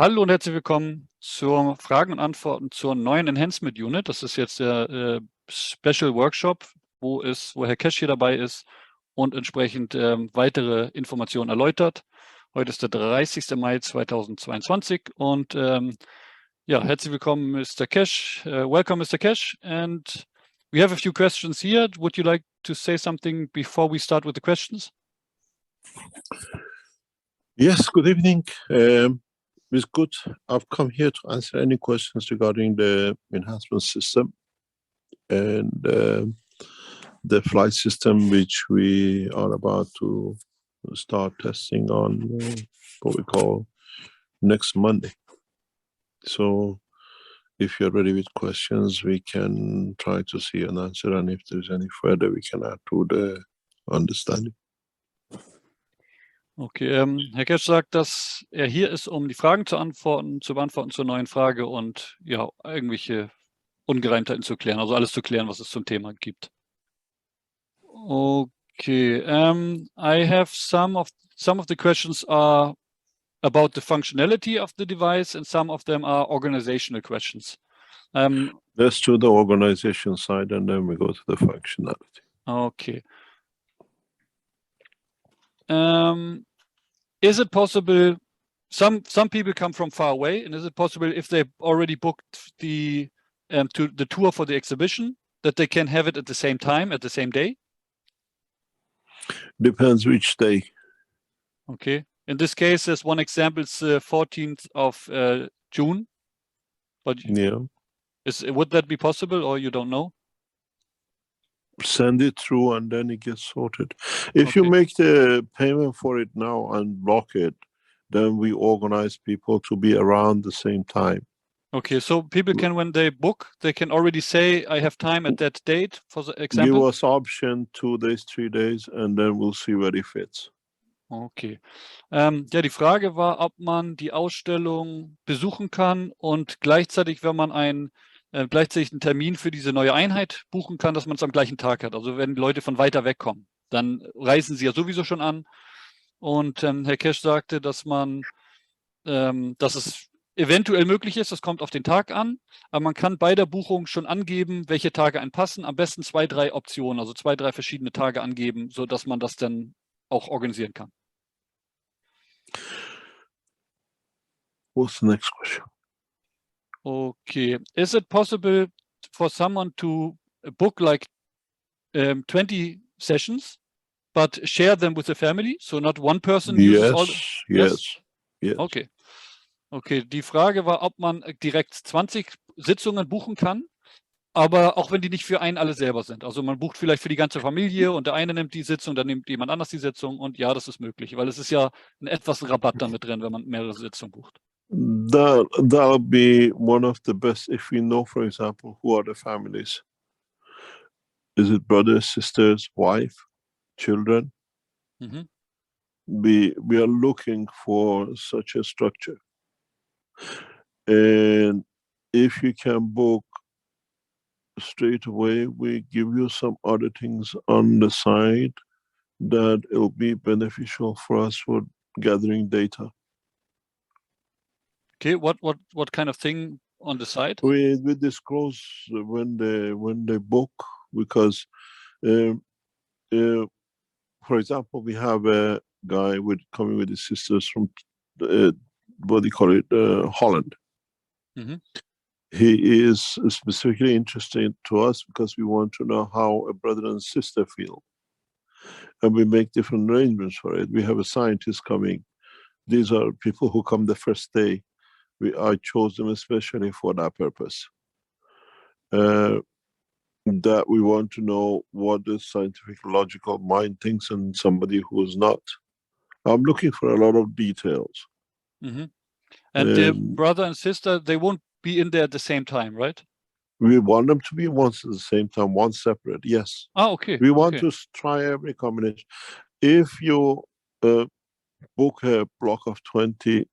Hallo und herzlich willkommen zur Fragen und Antworten zur neuen Enhancement Unit. Das ist jetzt der Special Workshop, wo Herr Kesch hier dabei ist und entsprechend weitere Informationen erläutert. Heute ist der 30. Mai 2022 und ja, herzlich willkommen, Mr. Kesch. Welcome, Mr. Kesch. And we have a few questions here. Would you like to say something before we start with the questions? Yes, good evening. It's good. I've come here to answer any questions regarding the enhancement system and the flight system, which we are about to start testing on what we call next Monday. So if you're ready with questions, we can try to see an answer, and if there's any further, we can add to the understanding. Okay, Herr Kesch sagt, dass er hier ist, um die Fragen zu beantworten zur neuen Frage und ja, irgendwelche Ungereimtheiten zu klären, also alles zu klären, was es zum Thema gibt. Okay, I have some of the questions are about the functionality of the device, and some of them are organizational questions. Let's do the organization side, and then we go to the functionality. Okay. Is it possible, some people come from far away, and is it possible if they already booked the tour for the exhibition that they can have it at the same time, at the same day? Depends which day. Okay. In this case, there's one example, it's 14th of June. But yeah, would that be possible, or you don't know? Send it through and then it gets sorted. If you make the payment for it now and block it, then we organize people to be around the same time. Okay, so people can, when they book, they can already say, I have time at that date, for the example? Give us option 2 days, 3 days, and then we'll see where it fits. Okay. Ja, die Frage war, ob man die Ausstellung besuchen kann und gleichzeitig, wenn man gleichzeitig einen Termin für diese neue Einheit buchen kann, dass man es am gleichen Tag hat. Also wenn Leute von weiter weg kommen, dann reisen sie ja sowieso schon an. Und Herr Kesch sagte, dass es eventuell möglich ist, das kommt auf den Tag an, aber man kann bei der Buchung schon angeben, welche Tage einen passen. Am besten 2, 3 Optionen, also 2, 3 verschiedene Tage angeben, sodass man das dann auch organisieren kann. What's the next question? Okay. Is it possible for someone to book like 20 sessions, but share them with the family? So not one person uses all. Yes. Okay. Okay. Die Frage war, ob man direkt 20 Sitzungen buchen kann, aber auch wenn die nicht für einen alle selber sind. Also man bucht vielleicht für die ganze Familie und der eine nimmt die Sitzung, dann nimmt jemand anders die Sitzung, und ja, das ist möglich, weil es ist ja ein etwas Rabatt damit drin, wenn man mehrere Sitzungen bucht. That'll be one of the best if we know, for example, who are the families. Is it brothers, sisters, wife, children? Mhm. We are looking for such a structure. And if you can book straight away, we give you some other things on the side that will be beneficial for us for gathering data. Okay, what kind of thing on the side? We disclose when they book, because for example, we have a guy coming with his sisters from what do you call it, Holland. Mm-hmm. He is specifically interested to us because we want to know how a brother and sister feel, and we make different arrangements for it. We have a scientist coming. These are people who come the first day. I chose them especially for that purpose. That we want to know what the scientific logical mind thinks and somebody who is not. I'm looking for a lot of details. Mm-hmm. And the brother and sister, they won't be in there at the same time, right? We want them to be once at the same time, one separate, yes. Oh, okay. We want to try every combination. If you book a block of 20,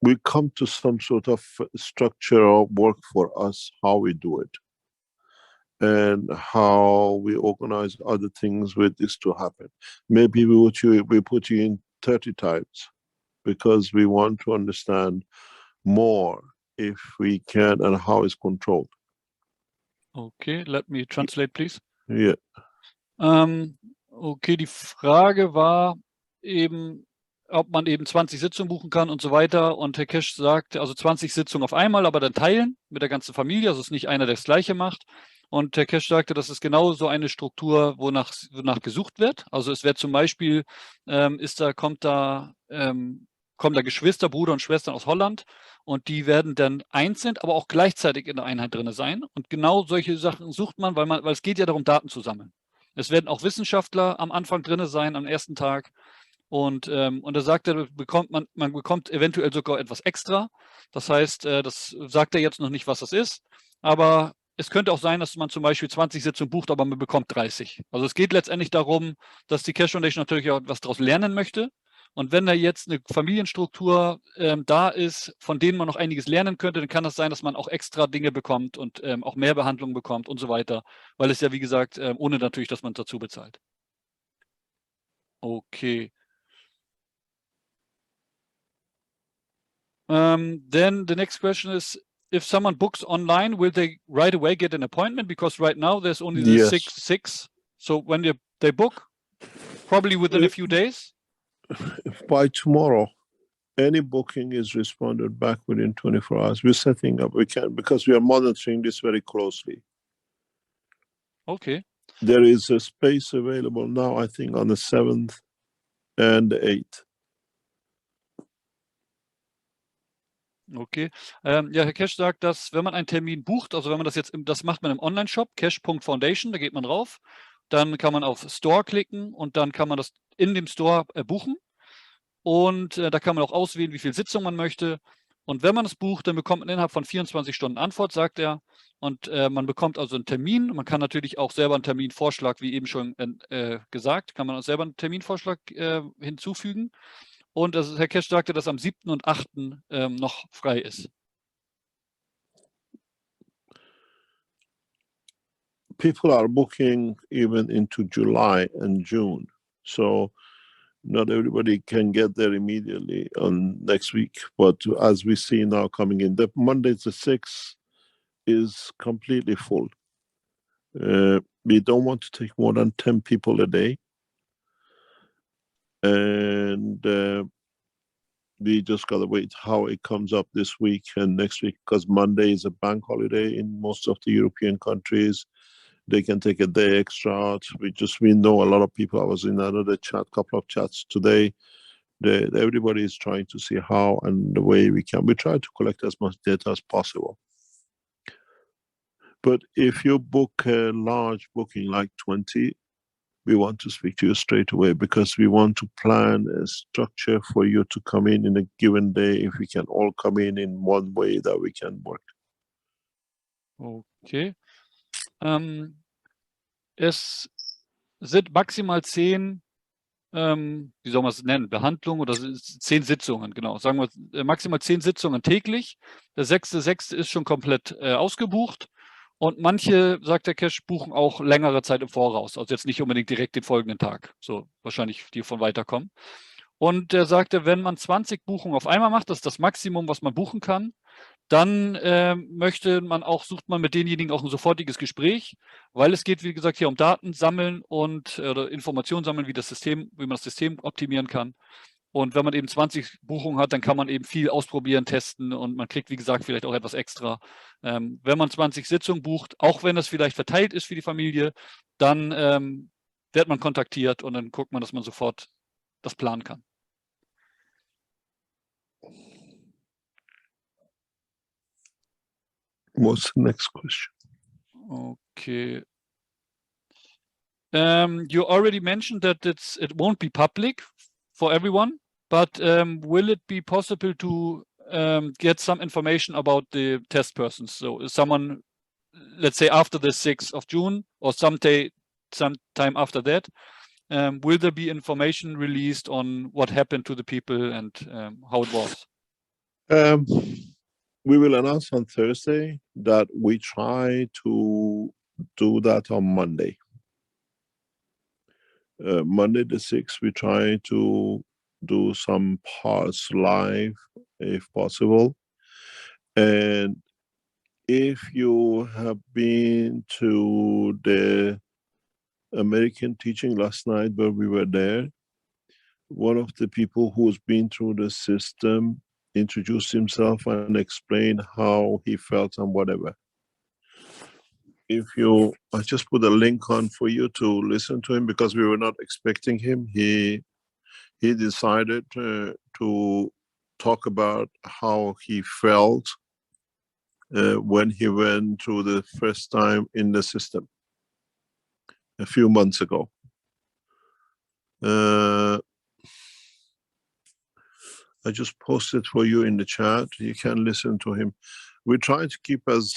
we come to some sort of structure or work for us, how we do it, and how we organize other things with this to happen. Maybe we put you in 30 times. because we want to understand more if we can and how it's controlled. Okay, let me translate, please. Yeah. Okay, die Frage war eben, ob man eben 20 Sitzungen buchen kann und so weiter. Und Herr Kesch sagte, also 20 Sitzungen auf einmal, aber dann teilen mit der ganzen Familie, also es ist nicht einer, der das Gleiche macht. Und Herr Kesch sagte, das ist genau so eine Struktur, wonach gesucht wird. Also es wird zum Beispiel, kommen da Geschwister, Bruder und Schwestern aus Holland und die werden dann einzeln, aber auch gleichzeitig in der Einheit drin sein. Und genau solche Sachen sucht man, weil es geht ja darum, Daten zu sammeln. Es werden auch Wissenschaftler am Anfang drin sein, am ersten Tag. Und er sagte, man bekommt eventuell sogar etwas extra. Das heißt, das sagt er jetzt noch nicht, was das ist. Aber es könnte auch sein, dass man zum Beispiel 20 Sitzungen bucht, aber man bekommt 30. Also es geht letztendlich darum, dass die Cash Foundation natürlich auch etwas daraus lernen möchte. Und wenn da jetzt eine Familienstruktur da ist, von denen man noch einiges lernen könnte, dann kann das sein, dass man auch extra Dinge bekommt und auch mehr Behandlung bekommt und so weiter. Weil es ja, wie gesagt, ohne natürlich, dass man dazu bezahlt. Okay. Then the next question is, if someone books online, will they right away get an appointment? Because right now there's only the Yes. six. So when they book, probably within a few days? By tomorrow, any booking is responded back within 24 hours. We're setting up, because we are monitoring this very closely. Okay. There is a space available now, I think, on the 7th and the 8th. Okay. Ja, Herr Kesch sagt, dass wenn man einen Termin bucht, also wenn man das macht man im Online-Shop, cash.foundation, da geht man rauf, dann kann man auf Store klicken und dann kann man das in dem Store buchen und da kann man auch auswählen, wie viel Sitzung man möchte. Und wenn man es bucht, dann bekommt man innerhalb von 24 Stunden Antwort, sagt er. Und man bekommt also einen Termin. Man kann natürlich auch selber einen Terminvorschlag, wie eben schon gesagt, kann man auch selber einen Terminvorschlag hinzufügen. Und Herr Kesch sagte, dass am 7. und 8. Noch frei ist. People are booking even into July and June. So not everybody can get there immediately on next week. But as we see now coming in, the Monday the 6th is completely full. We don't want to take more than 10 people a day. And we just got to wait how it comes up this week and next week, because Monday is a bank holiday in most of the European countries. They can take a day extra out. We know a lot of people. I was in another couple of chats today. Everybody is trying to see how and the way we can. We try to collect as much data as possible. But if you book a large booking like 20, we want to speak to you straight away, because we want to plan a structure for you to come in a given day. If we can all come in one way that we can work. Okay. Es sind maximal 10, wie soll man es nennen, Behandlungen oder 10 Sitzungen, genau. Sagen wir maximal 10 Sitzungen täglich. Der 6.6. ist schon komplett ausgebucht. Und manche, sagt der Cash, buchen auch längere Zeit im Voraus. Also jetzt nicht unbedingt direkt den folgenden Tag. So wahrscheinlich die von weiterkommen. Und er sagte, wenn man 20 Buchungen auf einmal macht, das ist das Maximum, was man buchen kann, dann sucht man mit denjenigen auch ein sofortiges Gespräch, weil es geht, wie gesagt, hier um Daten sammeln oder Informationen sammeln, wie man das System optimieren kann. Und wenn man eben 20 Buchungen hat, dann kann man eben viel ausprobieren, testen und man kriegt, wie gesagt, vielleicht auch etwas extra. Wenn man 20 Sitzungen bucht, auch wenn das vielleicht verteilt ist für die Familie, dann wird man kontaktiert und dann guckt man, dass man sofort das planen kann. What's the next question? Okay. You already mentioned that it won't be public for everyone, but will it be possible to get some information about the test persons? So someone, let's say after the 6th of June or sometime after that, will there be information released on what happened to the people and how it was? We will announce on Thursday that we try to do that on Monday. Monday the 6th, we try to do some parts live if possible. And if you have been to the American teaching last night where we were there, one of the people who's been through the system introduced himself and explained how he felt and whatever. I just put a link on for you to listen to him because we were not expecting him. He decided to talk about how he felt when he went through the first time in the system a few months ago. I just posted for you in the chat. You can listen to him. We try to keep as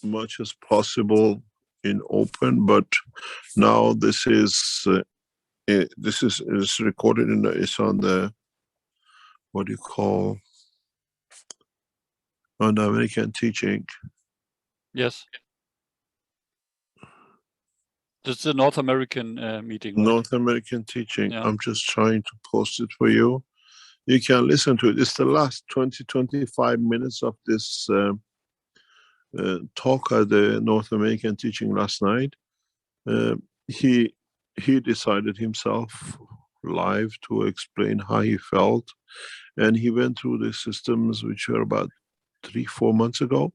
much as possible in open, but now this is recorded it's on the, what do you call, on the American teaching. Yes. This is a North American meeting, right? North American teaching. Yeah. I'm just trying to post it for you. You can listen to it. It's the last 20-25 minutes of this talk at the North American teaching last night. He decided himself live to explain how he felt, and he went through the systems which were about 3-4 months ago,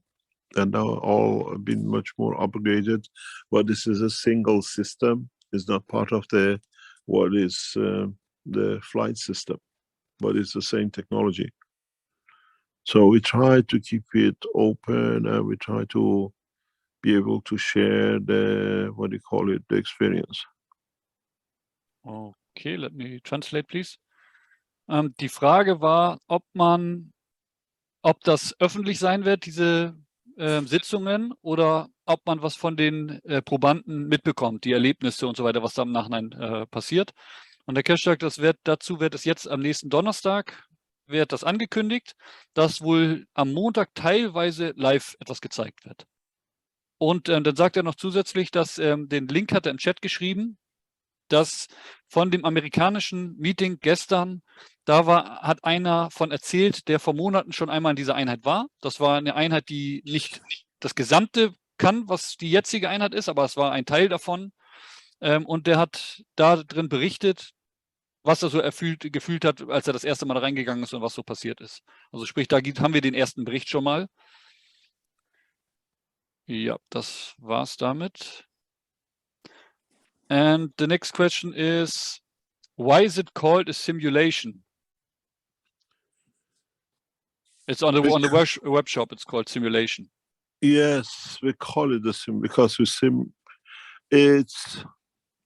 and now all have been much more upgraded. But this is a single system. It's not part of the what is the flight system, but it's the same technology. So we try to keep it open, and we try to be able to share the, what do you call it, the experience. Okay, let me translate, please. Die Frage war, ob das öffentlich sein wird, diese Sitzungen, oder ob man was von den Probanden mitbekommt, die Erlebnisse und so weiter, was da im Nachhinein passiert. Und der Cash sagt, dazu wird es jetzt am nächsten Donnerstag, wird das angekündigt, dass wohl am Montag teilweise live etwas gezeigt wird. Und dann sagt er noch zusätzlich, dass den Link hat er im Chat geschrieben, dass von dem amerikanischen Meeting gestern, hat einer von erzählt, der vor Monaten schon einmal in dieser Einheit war. Das war eine Einheit, die nicht das Gesamte kann, was die jetzige Einheit ist, aber es war ein Teil davon. Und der hat da drin berichtet, was er so gefühlt hat, als er das erste Mal da reingegangen ist und was so passiert ist. Also sprich, da haben wir den ersten Bericht schon mal. Ja, das war's damit. And the next question is, why is it called a simulation? It's on the web shop, it's called simulation. Yes, we call it a sim because it's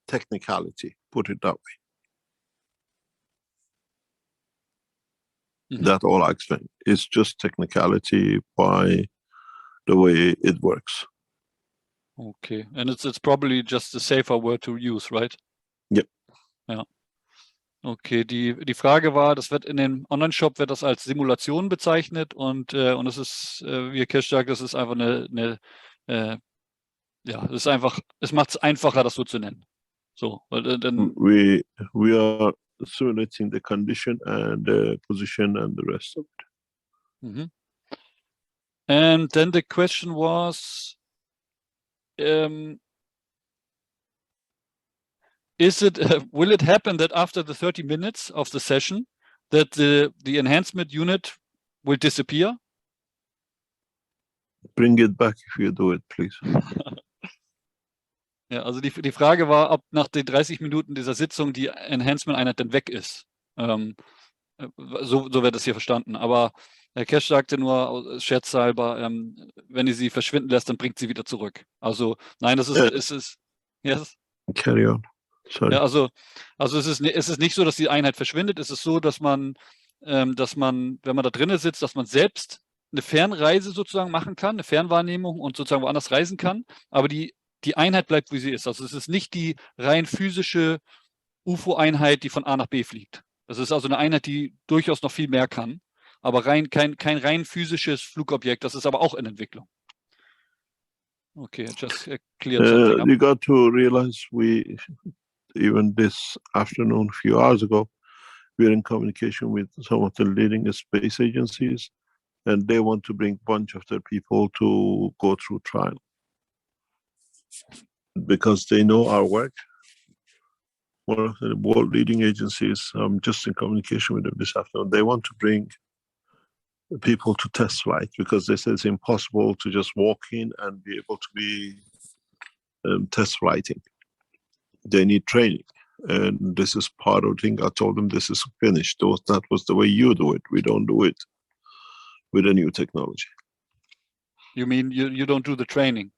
technicality, put it that way. Mm-hmm. That's all I explain. It's just technicality by the way it works. Okay, and it's probably just a safer word to use, right? Yep. Ja. Okay, die Frage war, das wird in dem Online-Shop wird das als Simulation bezeichnet und es ist, wie Cash sagt, das ist einfach es macht es einfacher, das so zu nennen. So, weil dann we are simulating the condition and the position and the rest of it. Mm-hmm. And then the question was, will it happen that after the 30 minutes of the session that the enhancement unit will disappear? Bring it back if you do it, please. Ja, also die Frage war, ob nach den 30 Minuten dieser Sitzung die Enhancement-Einheit dann weg ist. So wird das hier verstanden. Aber Herr Cash sagte nur scherzhalber, wenn ihr sie verschwinden lässt, dann bringt sie wieder zurück. Also nein, das ist yes? Carry on. Sorry. Ja, also es ist nicht so, dass die Einheit verschwindet. Es ist so, dass man, wenn man da drinnen sitzt, dass man selbst eine Fernreise sozusagen machen kann, eine Fernwahrnehmung und sozusagen woanders reisen kann. Aber die Einheit bleibt, wie sie ist. Also es ist nicht die rein physische UFO-Einheit, die von A nach B fliegt. Das ist also eine Einheit, die durchaus noch viel mehr kann, aber kein rein physisches Flugobjekt. Das ist aber auch in Entwicklung. Okay, just cleared something up. You got to realize even this afternoon, a few hours ago, we're in communication with some of the leading space agencies, and they want to bring a bunch of their people to go through trial. Because they know our work. One of the world leading agencies, I'm just in communication with them this afternoon, they want to bring people to test flight because they say it's impossible to just walk in and be able to be test flighting. They need training. And this is part of the thing I told them, this is finished. That was the way you do it. We don't do it with a new technology. You mean you don't do the training?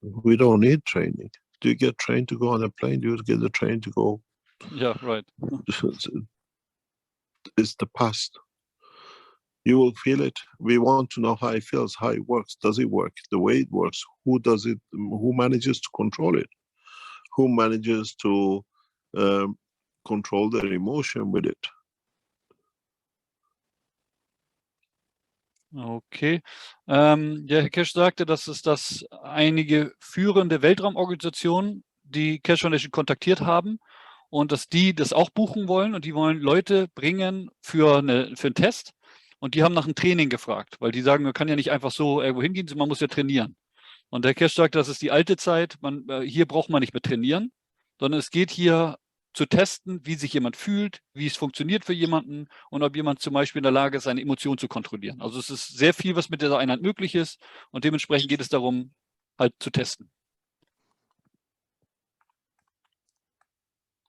We don't need training. Do you get trained to go on a plane? Do you get the train to go? Yeah, right. It's the past. You will feel it. We want to know how it feels, how it works. Does it work? The way it works. Who does it? Who manages to control it? Who manages to control their emotion with it? Okay. Ja, Herr Kesch sagte, dass es einige führende Weltraumorganisationen, die Keshe Foundation kontaktiert haben und dass die das auch buchen wollen und die wollen Leute bringen für einen Test und die haben nach einem Training gefragt, weil die sagen, man kann ja nicht einfach so irgendwo hingehen, man muss ja trainieren. Und der Kesch sagt, das ist die alte Zeit, hier braucht man nicht mehr trainieren, sondern es geht hier zu testen, wie sich jemand fühlt, wie es funktioniert für jemanden und ob jemand zum Beispiel in der Lage ist, seine Emotionen zu kontrollieren. Also es ist sehr viel, was mit dieser Einheit möglich ist und dementsprechend geht es darum, halt zu testen.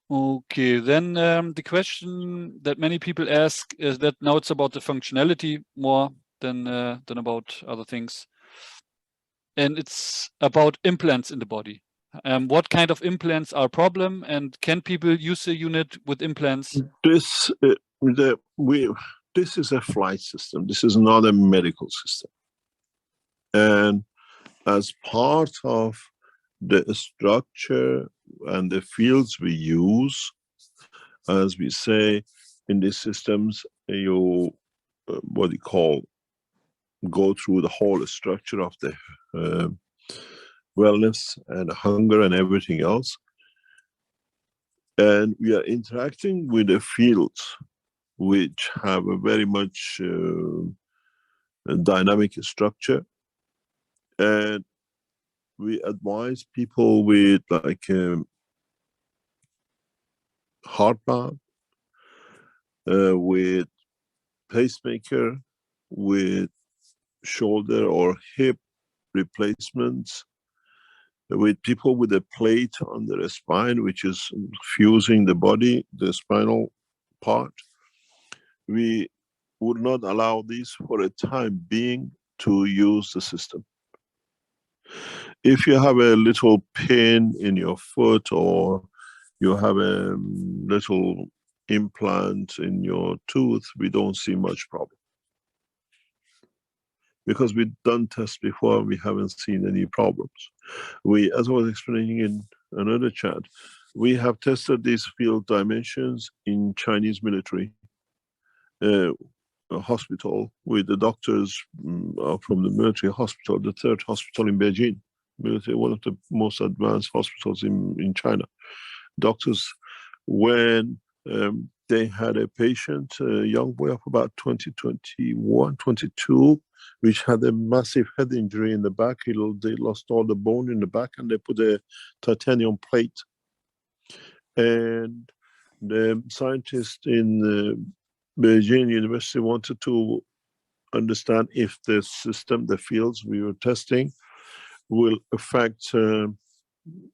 Okay, then the question that many people ask is that now it's about the functionality more than about other things. And it's about implants in the body. What kind of implants are a problem, and can people use the unit with implants? This is a flight system. This is not a medical system. And as part of the structure and the fields we use, as we say in these systems, you what you call go through the whole structure of the wellness and hunger and everything else. And we are interacting with the fields which have a very much dynamic structure. And we advise people with like heart valve, with pacemaker, with shoulder or hip replacements, with people with a plate on their spine, which is fusing the body, the spinal part. We would not allow these for a time being to use the system. If you have a little pain in your foot or you have a little implant in your tooth, we don't see much problem. Because we've done tests before, we haven't seen any problems. As I was explaining in another chat, we have tested these field dimensions in Chinese military hospital with the doctors from the military hospital, the 3rd hospital in Beijing, one of the most advanced hospitals in China. Doctors, when they had a patient, a young boy of about 21, 22, which had a massive head injury in the back. They lost all the bone in the back and they put a titanium plate. And the scientists in Beijing University wanted to understand if the system, the fields we were testing, will affect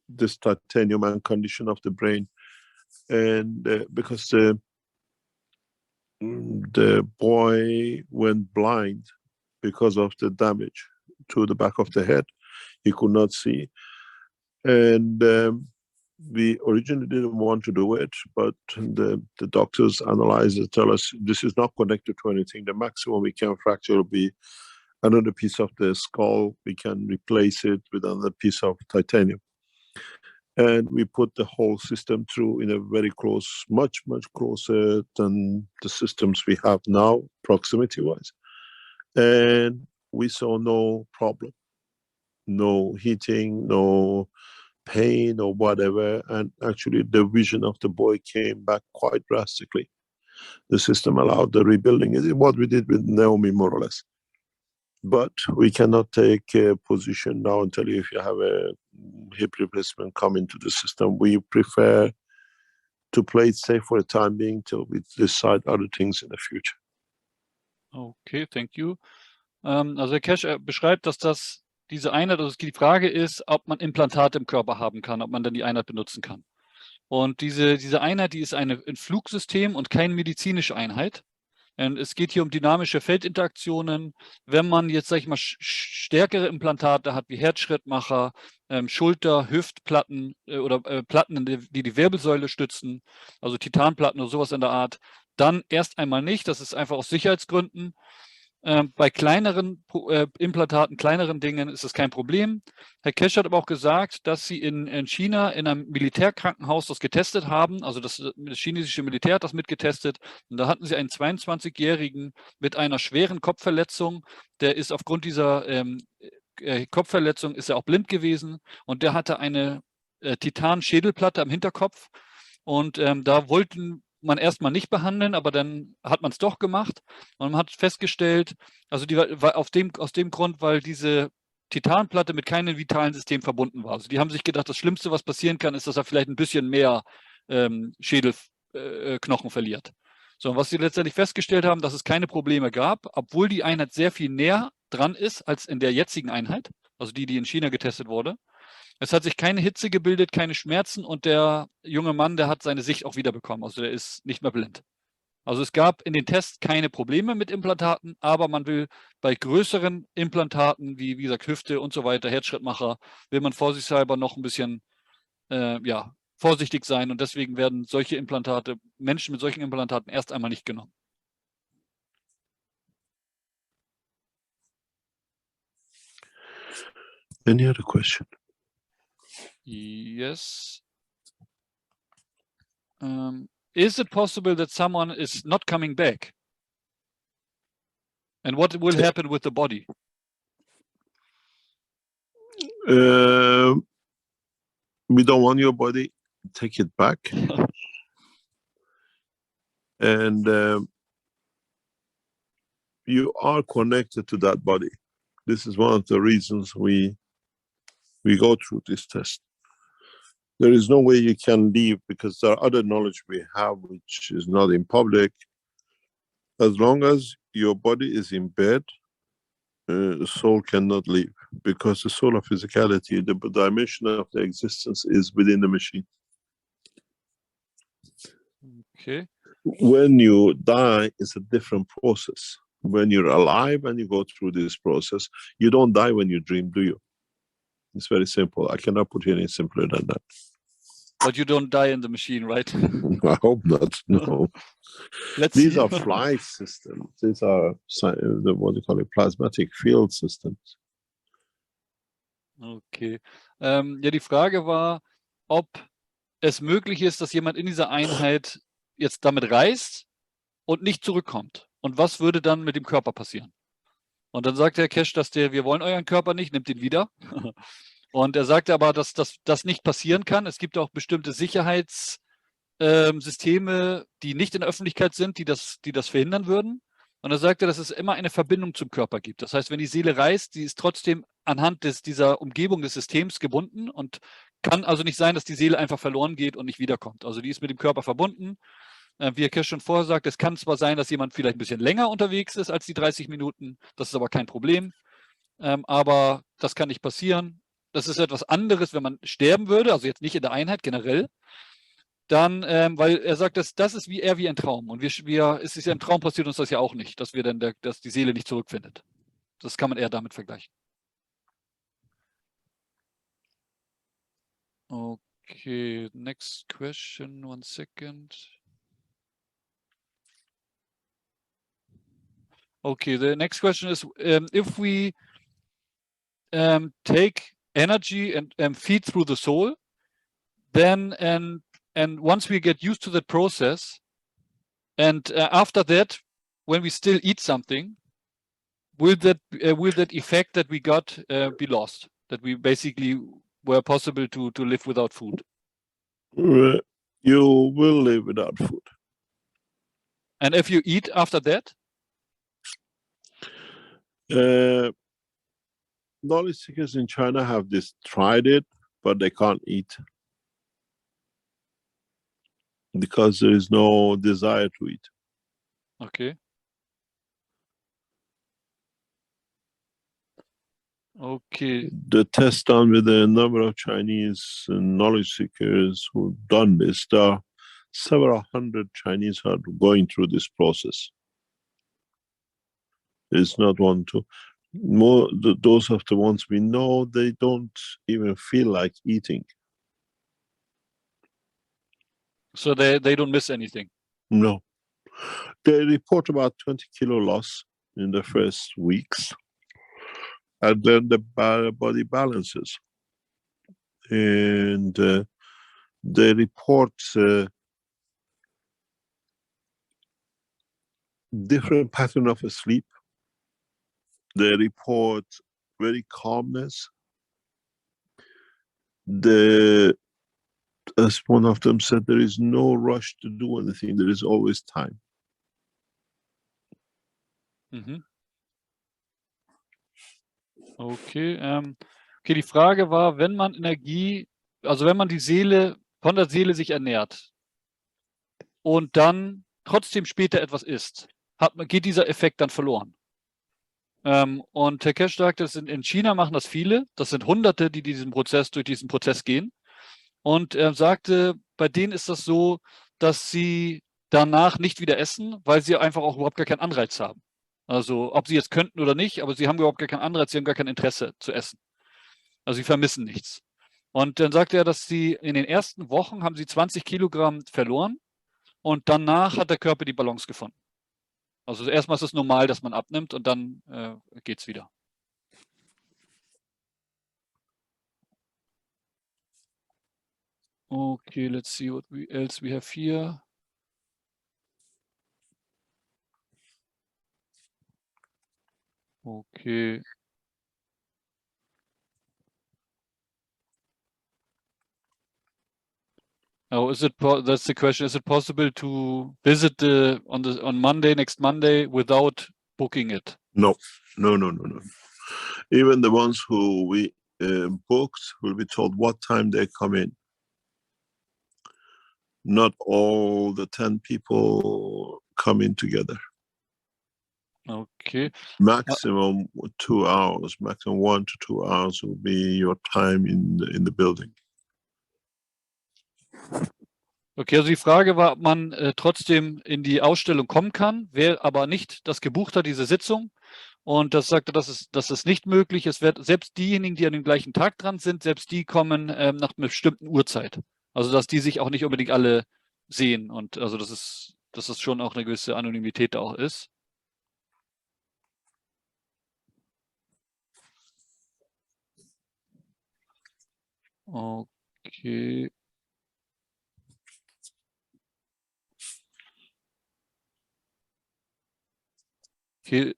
this titanium and condition of the brain. And because the boy went blind because of the damage to the back of the head, he could not see. And we originally didn't want to do it, but the doctors analyzed it, tell us this is not connected to anything. The maximum we can fracture will be another piece of the skull. We can replace it with another piece of titanium. And we put the whole system through in a very close, much, much closer than the systems we have now, proximity-wise. And we saw no problem, no heating, no pain or whatever. And actually the vision of the boy came back quite drastically. the system allowed the rebuilding. It's what we did with Naomi, more or less. But we cannot take a position now and tell you if you have a hip replacement come into the system. We prefer to play it safe for the time being till we decide other things in the future. Okay, thank you. Also Herr Kesch beschreibt, dass diese Einheit, also die Frage ist, ob man Implantate im Körper haben kann, ob man dann die Einheit benutzen kann. Und diese Einheit, die ist ein Flugsystem und keine medizinische Einheit. Und es geht hier um dynamische Feldinteraktionen. Wenn man jetzt, sag ich mal, stärkere Implantate hat, wie Herzschrittmacher, Schulter-, Hüftplatten oder Platten, die Wirbelsäule stützen, also Titanplatten oder sowas in der Art, dann erst einmal nicht. Das ist einfach aus Sicherheitsgründen. Bei kleineren Implantaten, kleineren Dingen ist es kein Problem. Herr Kesch hat aber auch gesagt, dass Sie in China in einem Militärkrankenhaus das getestet haben. Also das chinesische Militär hat das mitgetestet. Und da hatten Sie einen 22-Jährigen mit einer schweren Kopfverletzung. Der ist aufgrund dieser Kopfverletzung ist er auch blind gewesen. Und der hatte eine Titan-Schädelplatte am Hinterkopf. Und da wollten man erstmal nicht behandeln, aber dann hat man es doch gemacht und man hat festgestellt, also die war aus dem Grund, weil diese Titanplatte mit keinem vitalen System verbunden war. Also die haben sich gedacht, das Schlimmste, was passieren kann, ist, dass er vielleicht ein bisschen mehr Schädelknochen verliert. So, und was sie letztendlich festgestellt haben, dass es keine Probleme gab, obwohl die Einheit sehr viel näher dran ist als in der jetzigen Einheit, also die in China getestet wurde. Es hat sich keine Hitze gebildet, keine Schmerzen und der junge Mann, der hat seine Sicht auch wiederbekommen. Also der ist nicht mehr blind. Also es gab in den Tests keine Probleme mit Implantaten, aber man will bei größeren Implantaten, wie gesagt, Hüfte und so weiter, Herzschrittmacher, will man vorsichtshalber noch ein bisschen vorsichtig sein und deswegen werden solche Implantate, Menschen mit solchen Implantaten erst einmal nicht genommen. Any other question? Yes. Is it possible that someone is not coming back? And what will happen with the body? We don't want your body. Take it back. And you are connected to that body. This is one of the reasons we go through this test. There is no way you can leave because there are other knowledge we have which is not in public. As long as your body is in bed, the soul cannot leave because the soul of physicality, the dimension of the existence is within the machine. Okay. When you die, it's a different process. When you're alive and you go through this process, you don't die when you dream, do you? It's very simple. I cannot put it any simpler than that. But you don't die in the machine, right? I hope not, no. These are flight systems. These are what they call it, plasmatic field systems. Okay. Ja, die Frage war, ob es möglich ist, dass jemand in dieser Einheit jetzt damit reist und nicht zurückkommt. Und was würde dann mit dem Körper passieren? Und dann sagt Herr Kesch, dass wir wollen euren Körper nicht, nimmt ihn wieder. Und er sagte aber, dass das nicht passieren kann. Es gibt auch bestimmte Sicherheitssysteme, die nicht in der Öffentlichkeit sind, die das verhindern würden. Und er sagte, dass es immer eine Verbindung zum Körper gibt. Das heißt, wenn die Seele reist, die ist trotzdem anhand dieser Umgebung des Systems gebunden und kann also nicht sein, dass die Seele einfach verloren geht und nicht wiederkommt. Also die ist mit dem Körper verbunden. Wie Herr Kirsch schon vorher sagt, es kann zwar sein, dass jemand vielleicht ein bisschen länger unterwegs ist als die 30 Minuten, das ist aber kein Problem, aber das kann nicht passieren. Das ist etwas anderes, wenn man sterben würde, also jetzt nicht in der Einheit generell, dann, weil er sagt, das ist wie ein Traum und es ist ja im Traum passiert uns das ja auch nicht, dass dass die Seele nicht zurückfindet. Das kann man eher damit vergleichen. Okay, next question, 1 second. Okay, the next question is, if we take energy and feed through the soul, then and once we get used to that process, and after that, when we still eat something, will that effect that we got be lost? That we basically were possible to live without food? You will live without food. And if you eat after that? Knowledge seekers in China have tried it, but they can't eat because there is no desire to eat. Okay. Okay. The test done with a number of Chinese knowledge seekers who've done this, there are several hundred Chinese are going through this process. It's not one, two. Those of the ones we know, they don't even feel like eating. So they don't miss anything? No. They report about 20 kilo loss in the first weeks. And then the body balances. And they report different pattern of sleep. They report very calmness. As one of them said, there is no rush to do anything. There is always time. Mhm. Okay, okay, die Frage war, wenn man Energie, also wenn man die Seele, von der Seele sich ernährt und dann trotzdem später etwas isst, geht dieser Effekt dann verloren. Und Herr Kesch sagt, in China machen das viele, das sind Hunderte, die durch diesen Prozess gehen. Und er sagte, bei denen ist das so, dass sie danach nicht wieder essen, weil sie einfach auch überhaupt gar keinen Anreiz haben. Also ob sie jetzt könnten oder nicht, aber sie haben überhaupt gar keinen Anreiz, sie haben gar kein Interesse zu essen. Also sie vermissen nichts. Und dann sagt er, dass sie in den ersten Wochen haben sie 20 Kilogramm verloren und danach hat der Körper die Balance gefunden. Also erstmal ist es normal, dass man abnimmt und dann geht es wieder. Okay, let's see what else we have here. Okay. Oh, that's the question. Is it possible to visit on Monday, next Monday, without booking it? No. Even the ones who we booked will be told what time they come in. Not all the 10 people come in together. Okay. Maximum 2 hours, maximum 1 to 2 hours will be your time in the building. Okay, also die Frage war, ob man trotzdem in die Ausstellung kommen kann, wer aber nicht das gebucht hat, diese Sitzung. Und das sagte, das ist nicht möglich. Es wird selbst diejenigen, die an dem gleichen Tag dran sind, selbst die kommen nach einer bestimmten Uhrzeit. Also dass die sich auch nicht unbedingt alle sehen. Und also dass es schon auch eine gewisse Anonymität da auch ist. Okay. Okay,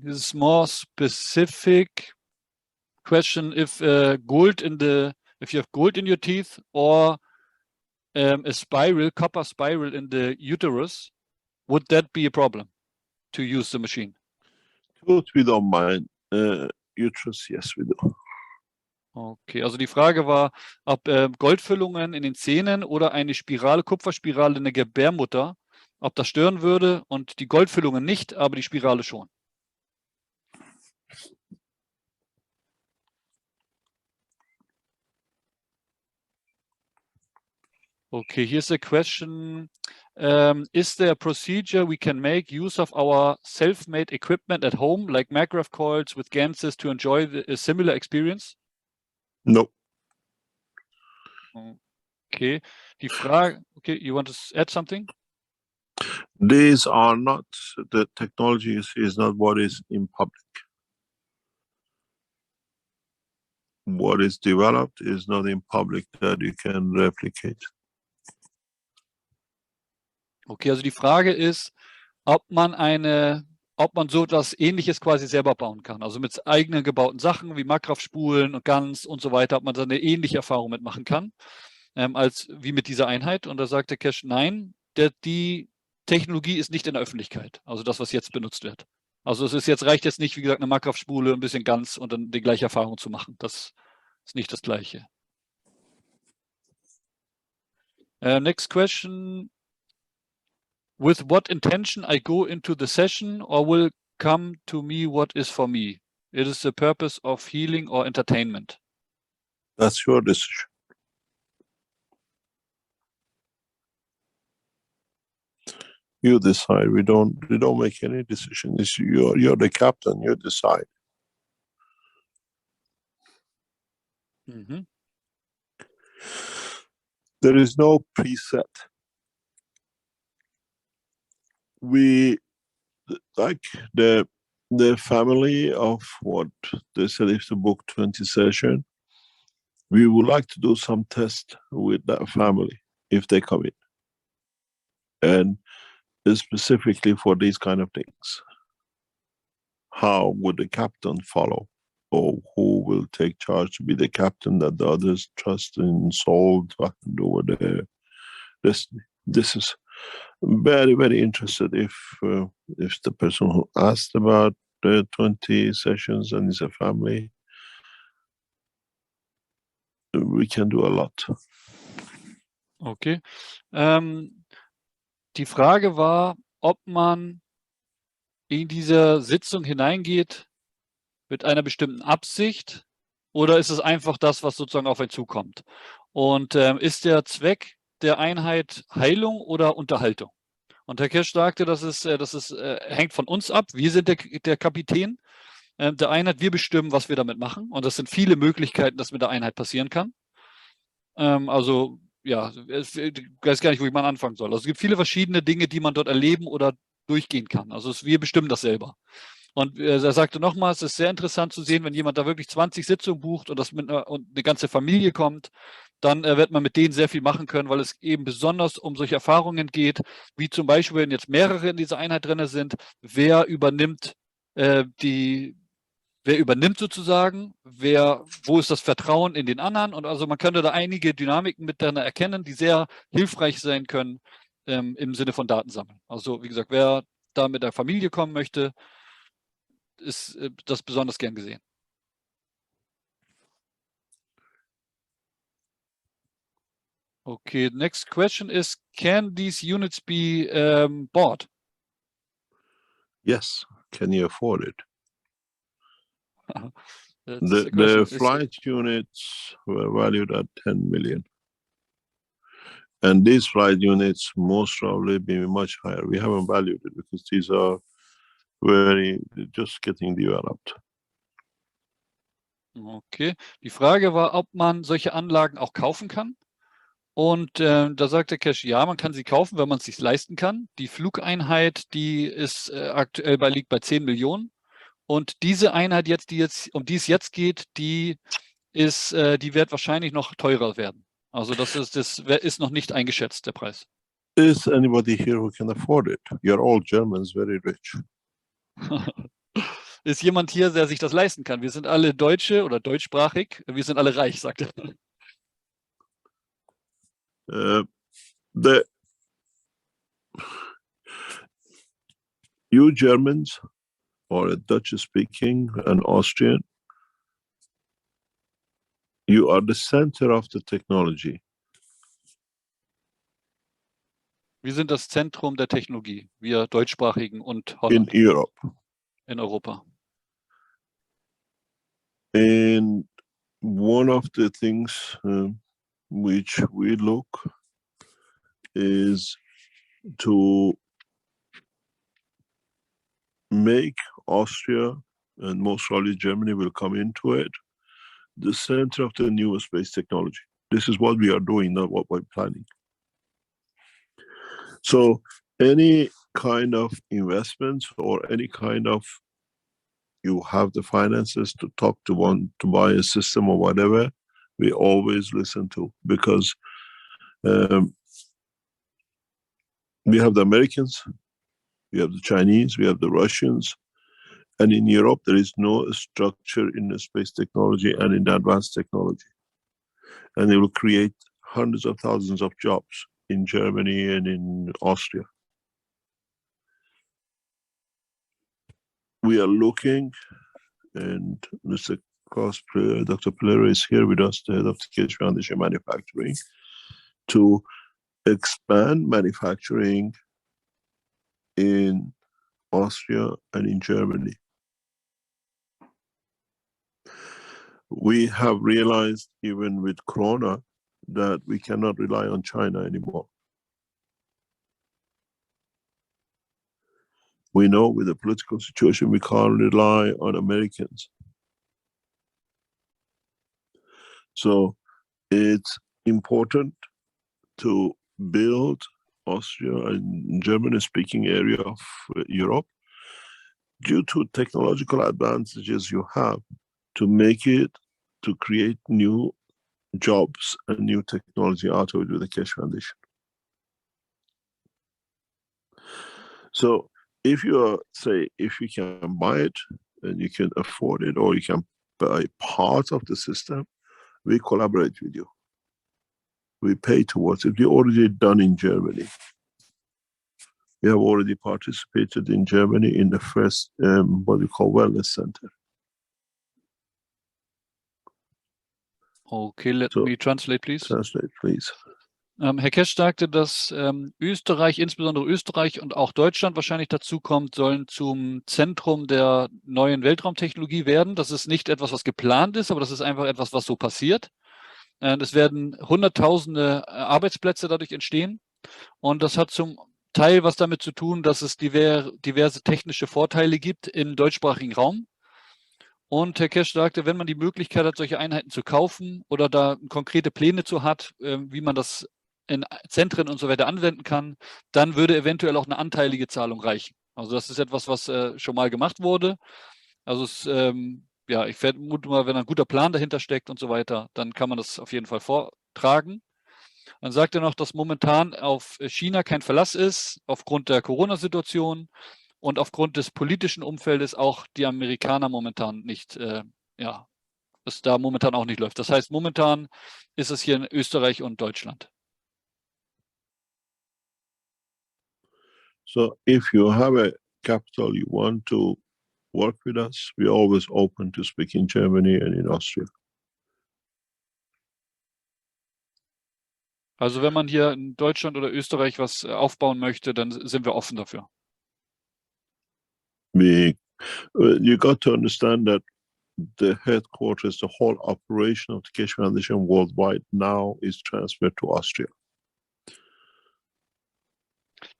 this is more specific question. If you have gold in your teeth or a copper spiral in the uterus, would that be a problem to use the machine? Tooth we don't mind. Uterus, yes we do. Okay, also die Frage war, ob Goldfüllungen in den Zähnen oder eine Kupferspirale in der Gebärmutter, ob das stören würde, und die Goldfüllungen nicht, aber die Spirale schon. Okay, here's a question. Is there a procedure we can make use of our self-made equipment at home, like Maggrav coils with Ganses, to enjoy a similar experience? No. Okay, die Frage, okay, you want to add something? These are not, the technology is not what is in public. What is developed is not in public that you can replicate. Okay, also die Frage ist, ob man so etwas Ähnliches quasi selber bauen kann. Also mit eigenen gebauten Sachen wie Maggrav-Spulen und Gans und so weiter, ob man da eine ähnliche Erfahrung mitmachen kann, wie mit dieser Einheit. Und da sagte Cash, nein, die Technologie ist nicht in der Öffentlichkeit. Also das, was jetzt benutzt wird. Also es ist jetzt, reicht jetzt nicht, wie gesagt, eine Markgraf-Spule, ein bisschen ganz und dann die gleiche Erfahrung zu machen. Das ist nicht das Gleiche. Next question. With what intention I go into the session or will come to me what is for me? It is the purpose of healing or entertainment. That's your decision. You decide. We don't make any decisions. You're the captain. You decide. Mm-hmm. There is no preset. We like the family of what they said is the book 20 session. We would like to do some test with that family if they come in, and specifically for these kind of things. How would the captain follow, or who will take charge to be the captain that the others trust in soul to do with their destiny? This is very, very interested. If the person who asked about the 20 sessions and is a family, we can do a lot. Okay. Die Frage war, ob man in diese Sitzung hineingeht mit einer bestimmten Absicht oder ist es einfach das, was sozusagen auf einen zukommt? Und ist der Zweck der Einheit Heilung oder Unterhaltung? Und Herr Kirsch sagte, das hängt von uns ab. Wir sind der Kapitän der Einheit. Wir bestimmen, was wir damit machen. Und das sind viele Möglichkeiten, dass mit der Einheit passieren kann. Also ja, ich weiß gar nicht, wo ich mal anfangen soll. Also es gibt viele verschiedene Dinge, die man dort erleben oder durchgehen kann. Also wir bestimmen das selber. Und er sagte nochmal, es ist sehr interessant zu sehen, wenn jemand da wirklich 20 Sitzungen bucht und und eine ganze Familie kommt, dann wird man mit denen sehr viel machen können, weil es eben besonders um solche Erfahrungen geht, wie zum Beispiel, wenn jetzt mehrere in dieser Einheit drin sind, wer übernimmt sozusagen, wo ist das Vertrauen in den anderen? Und also man könnte da einige Dynamiken miteinander erkennen, die sehr hilfreich sein können im Sinne von Datensammeln. Also wie gesagt, wer da mit der Familie kommen möchte, ist das besonders gern gesehen. Okay, next question is, can these units be bought? Yes, can you afford it? The flight units were valued at 10 million. And these flight units most probably be much higher. We haven't valued it because these are just getting developed. Okay, die Frage war, ob man solche Anlagen auch kaufen kann. Und da sagt der Cash, ja, man kann sie kaufen, wenn man es sich leisten kann. Die Flugeinheit, die ist aktuell liegt bei 10 Millionen. Und diese Einheit um die es jetzt geht, die wird wahrscheinlich noch teurer werden. Also das ist noch nicht eingeschätzt, der Preis. Is anybody here who can afford it? You're all Germans, very rich. Ist jemand hier, der sich das leisten kann? Wir sind alle Deutsche oder deutschsprachig. Wir sind alle reich, sagt er. You Germans, or Dutch speaking and Austrian, you are the center of the technology. Wir sind das Zentrum der Technologie, wir Deutschsprachigen und Holland. In Europe. In Europa. And one of the things which we look is to make Austria, and most probably Germany will come into it, the center of the new space technology. This is what we are doing, not what we're planning. So any kind of investments or any kind of, you have the finances to talk to one to buy a system or whatever, we always listen to, because we have the Americans, we have the Chinese, we have the Russians, and in Europe there is no structure in the space technology and in the advanced technology. And it will create hundreds of thousands of jobs in Germany and in Austria. we are looking, and Mr. Dr. Pereira is here with us, the head of the Keshe Foundation Manufacturing, to expand manufacturing in Austria and in Germany. We have realized, even with Corona, that we cannot rely on China anymore. We know with the political situation, we can't rely on Americans. So it's important to build Austria and German-speaking area of Europe, due to technological advantages you have, to make it, to create new jobs and new technology out of it with the Keshe Foundation. So if you are, say, if you can buy it and you can afford it, or you can buy part of the system, we collaborate with you. We pay towards it. We already done in Germany. We have already participated in Germany in the first, what we call wellness center. Okay, let me translate, please. Translate, please. Herr Keshe sagte, dass Österreich, insbesondere Österreich und auch Deutschland wahrscheinlich dazukommt, sollen zum Zentrum der neuen Weltraumtechnologie werden. Das ist nicht etwas, was geplant ist, aber das ist einfach etwas, was so passiert. Es werden Hunderttausende Arbeitsplätze dadurch entstehen. Und das hat zum Teil was damit zu tun, dass es diverse technische Vorteile gibt im deutschsprachigen Raum. Und Herr Keshe sagte, wenn man die Möglichkeit hat, solche Einheiten zu kaufen oder da konkrete Pläne zu hat, wie man das in Zentren und so weiter anwenden kann, dann würde eventuell auch eine anteilige Zahlung reichen. Also das ist etwas, was schon mal gemacht wurde. Also es, ja, ich vermute mal, wenn ein guter Plan dahinter steckt und so weiter, dann kann man das auf jeden Fall vortragen. Dann sagt er noch, dass momentan auf China kein Verlass ist, aufgrund der Corona-Situation und aufgrund des politischen Umfeldes auch die Amerikaner momentan nicht, ja, es da momentan auch nicht läuft. Das heißt, momentan ist es hier in Österreich und Deutschland. So if you have a capital you want to work with us, we're always open to speak in Germany and in Austria. Also wenn man hier in Deutschland oder Österreich was aufbauen möchte, dann sind wir offen dafür. You got to understand that the headquarters, the whole operation of the Keshe Foundation worldwide now is transferred to Austria.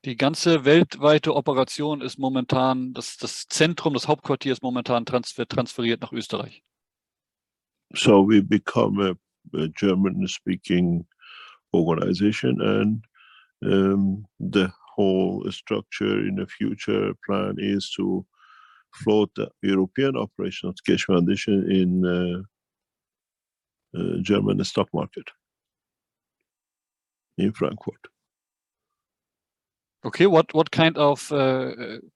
Die ganze weltweite Operation ist momentan, das Zentrum, das Hauptquartier ist momentan transferiert nach Österreich. So we become a German-speaking organization, and the whole structure in the future plan is to float the European operation of the Keshe Foundation in German stock market in Frankfurt. Okay, what kind of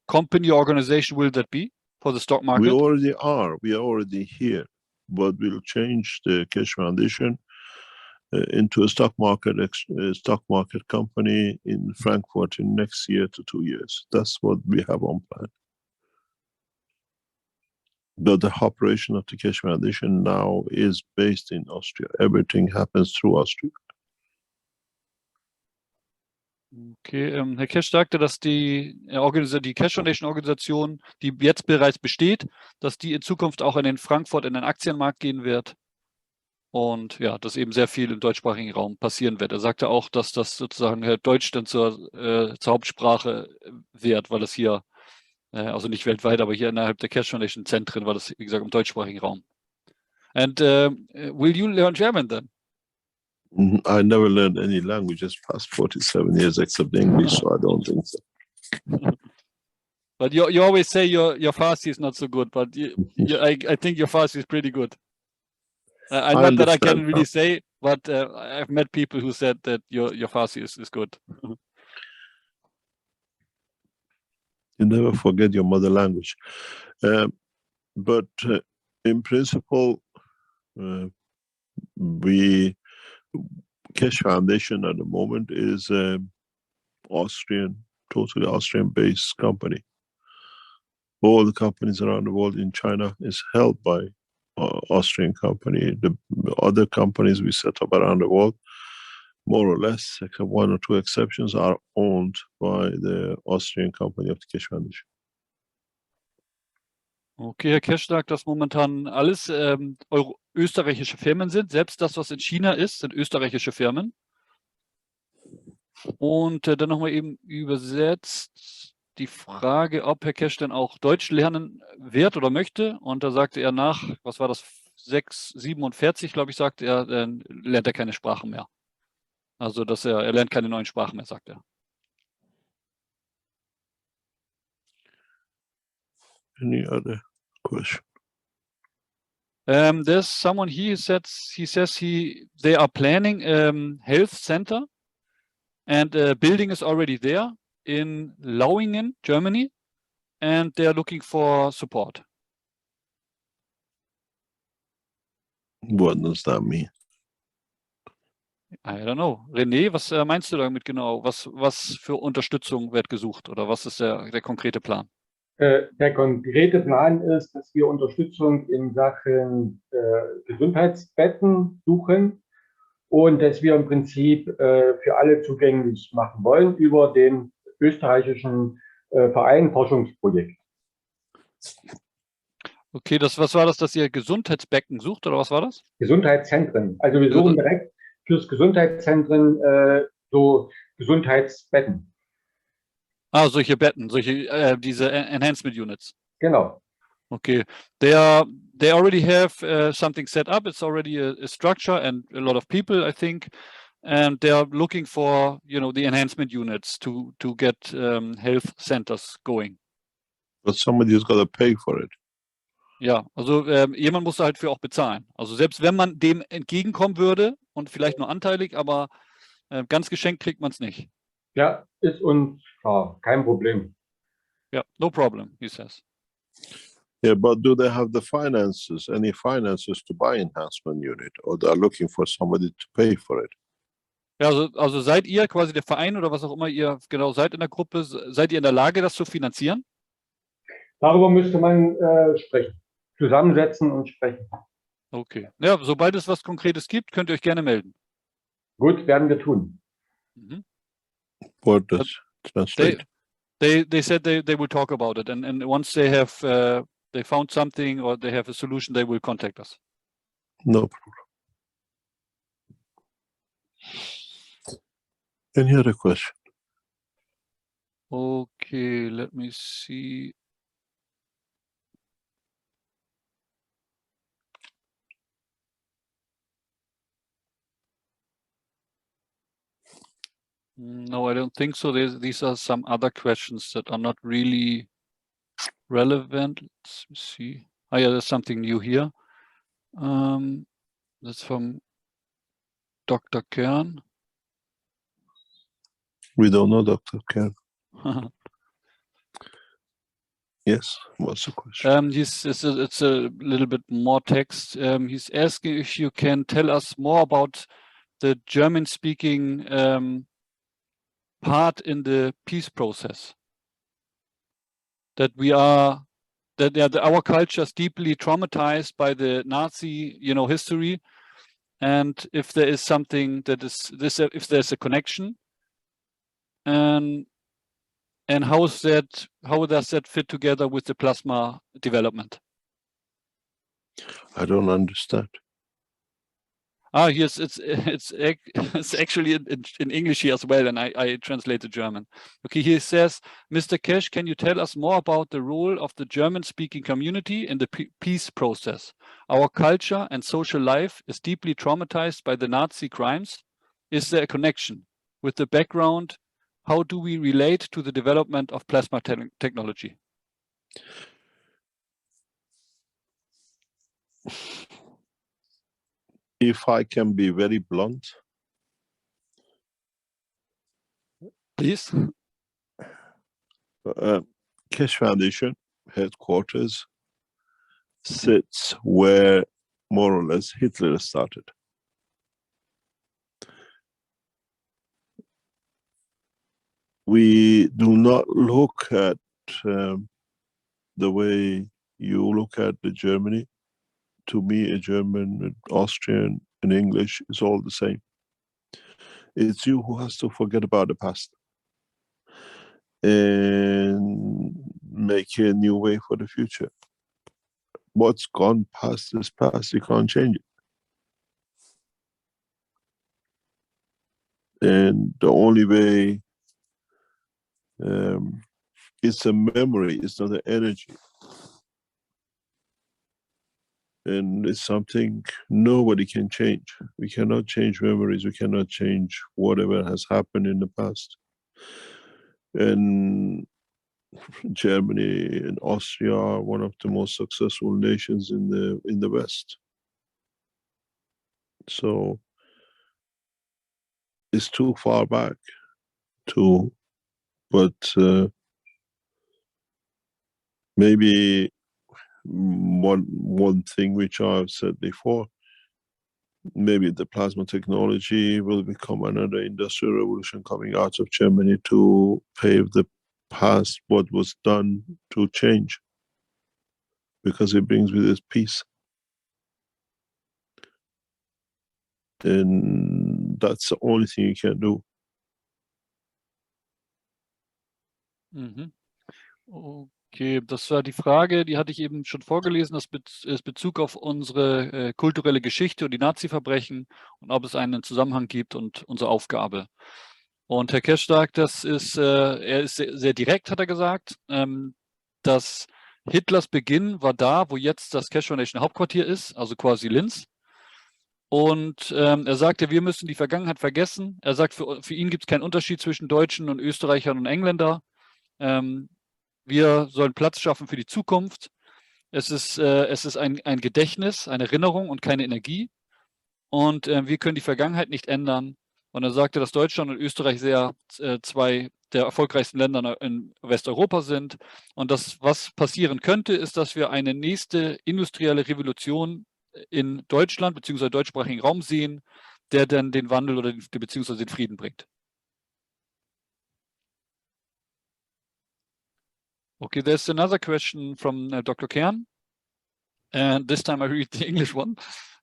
company or organization will that be for the stock market? We already are. We are already here, but we'll change the Keshe Foundation into a stock market company in Frankfurt in next year to 2 years. That's what we have on plan. But the operation of the Keshe Foundation now is based in Austria. Everything happens through Austria. Okay, Herr Keshe sagte, dass die Keshe Foundation Organisation, die jetzt bereits besteht, dass die in Zukunft auch in den Frankfurt in den Aktienmarkt gehen wird. Und ja, dass eben sehr viel im deutschsprachigen Raum passieren wird. Er sagte auch, dass das sozusagen Deutsch dann zur Hauptsprache wird, weil es hier, also nicht weltweit, aber hier innerhalb der Keshe Foundation Zentren war das, wie gesagt, im deutschsprachigen Raum. And will you learn German then? I never learned any languages past 47 years except English, so I don't think so. But you always say your Farsi is not so good, but I think your Farsi is pretty good. Not that I can really say, but I've met people who said that your Farsi is good. You never forget your mother language. But in principle, Keshe Foundation at the moment is Austrian, totally Austrian-based company. all the companies around the world in China is held by Austrian company. The other companies we set up around the world, more or less, except one or two exceptions, are owned by the Austrian company of the Keshe Foundation. Okay, Herr Kesch sagt, dass momentan alles österreichische Firmen sind. Selbst das, was in China ist, sind österreichische Firmen. Und dann nochmal eben übersetzt die Frage, ob Herr Kesch denn auch Deutsch lernen wird oder möchte. Und da sagte er nach, was war das, 6,47, glaube ich, sagte er, dann lernt er keine Sprachen mehr. Also, dass er lernt keine neuen Sprachen mehr, sagt er. Any other question? There's someone he says they are planning health center, and building is already there in Lauingen, Germany, and they're looking for support. What does that mean? I don't know. René, was meinst du damit genau? Was für Unterstützung wird gesucht oder was ist der konkrete Plan? Der konkrete Plan ist, dass wir Unterstützung in Sachen Gesundheitsbetten suchen und dass wir im Prinzip für alle zugänglich machen wollen über den österreichischen Verein Forschungsprojekt. Okay, was war das, dass ihr Gesundheitsbecken sucht oder was war das? Gesundheitszentren. Also wir suchen direkt fürs Gesundheitszentren so Gesundheitsbetten. Ah, solche Betten, diese Enhancement Units. Genau. Okay, they already have something set up. It's already a structure and a lot of people, I think, and they are looking for, the enhancement units to get health centers going. But somebody's got to pay for it. Ja, also jemand muss halt für auch bezahlen. Also selbst wenn man dem entgegenkommen würde und vielleicht nur anteilig, aber ganz geschenkt kriegt man es nicht. Ja, ist uns klar, kein Problem. Yeah, no problem, he says. Yeah, but do they have the finances, any finances to buy enhancement unit, or they are looking for somebody to pay for it? Ja, also seid ihr quasi der Verein oder was auch immer ihr genau seid in der Gruppe, seid ihr in der Lage, das zu finanzieren? Darüber müsste man sprechen, zusammensetzen und sprechen. Okay. Ja, sobald es was Konkretes gibt, könnt ihr euch gerne melden. Gut, werden wir tun. Mhm. What does translate? They said they will talk about it, and once they have they found something or they have a solution, they will contact us. No problem. Any other question? Okay, let me see. No, I don't think so. These are some other questions that are not really relevant. Let's see. Oh yeah, there's something new here. That's from Dr. Kern. We don't know, Dr. Kern. Yes, what's the question? It's a little bit more text. He's asking if you can tell us more about the German-speaking part in the peace process. That our culture is deeply traumatized by the Nazi, history, and if there is something that is this, if there's a connection, and how does that fit together with the plasma development? I don't understand. Yes, it's actually in English here as well, and I translate the German. Okay, he says, Mr. Kesch, can you tell us more about the role of the German-speaking community in the peace process? Our culture and social life is deeply traumatized by the Nazi crimes. Is there a connection with the background? How do we relate to the development of plasma technology? If I can be very blunt, Please. Keshe Foundation headquarters sits where more or less Hitler started. We do not look at the the way you look at the Germany, to me, a German, an Austrian, an English is all the same. It's you who has to forget about the past and make a new way for the future. What's gone past is past, you can't change it. And the only way, it's a memory, it's not an energy. And it's something nobody can change. We cannot change memories, we cannot change whatever has happened in the past. And Germany and Austria are one of the most successful nations in the West. So it's too far back to, but maybe one thing which I've said before, maybe the plasma technology will become another industrial revolution coming out of Germany to pave the past what was done to change, because it brings with it peace. And that's the only thing you can do. Mhm. Okay, das war die Frage, die hatte ich eben schon vorgelesen, das ist Bezug auf unsere kulturelle Geschichte und die Nazi-Verbrechen und ob es einen Zusammenhang gibt und unsere Aufgabe. Und Herr Kesch sagt, er ist sehr, sehr direkt, hat er gesagt, dass Hitlers Beginn war da, wo jetzt das Kesch Foundation Hauptquartier ist, also quasi Linz. Und er sagte, wir müssen die Vergangenheit vergessen. Er sagt, für ihn gibt es keinen Unterschied zwischen Deutschen und Österreichern und Engländern. Wir sollen Platz schaffen für die Zukunft. Es ist ein Gedächtnis, eine Erinnerung und keine Energie. Und wir können die Vergangenheit nicht ändern. Und er sagte, dass Deutschland und Österreich zwei der erfolgreichsten Länder in Westeuropa sind. Und das, was passieren könnte, ist, dass wir eine nächste industrielle Revolution in Deutschland bzw. deutschsprachigen Raum sehen, der dann den Wandel oder beziehungsweise den Frieden bringt. Okay, there's another question from Dr. Kern. And this time I read the English one.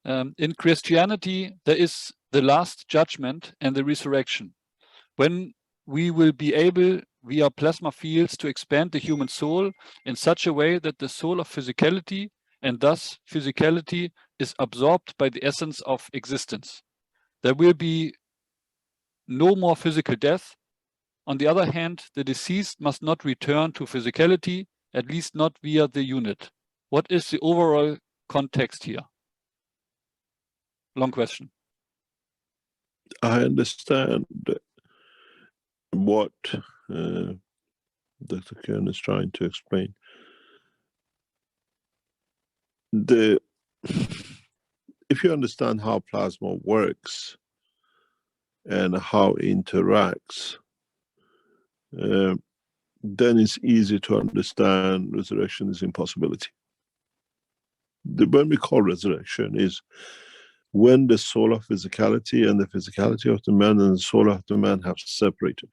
In Christianity, there is the last judgment and the resurrection. When we will be able, via plasma fields, to expand the human soul in such a way that the soul of physicality, and thus physicality, is absorbed by the essence of existence. There will be no more physical death. On the other hand, the deceased must not return to physicality, at least not via the unit. What is the overall context here? Long question. I understand what Dr. Kern is trying to explain. If you understand how plasma works and how it interacts, then it's easy to understand resurrection is impossibility. When we call resurrection is when the soul of physicality and the physicality of the man and the soul of the man have separated,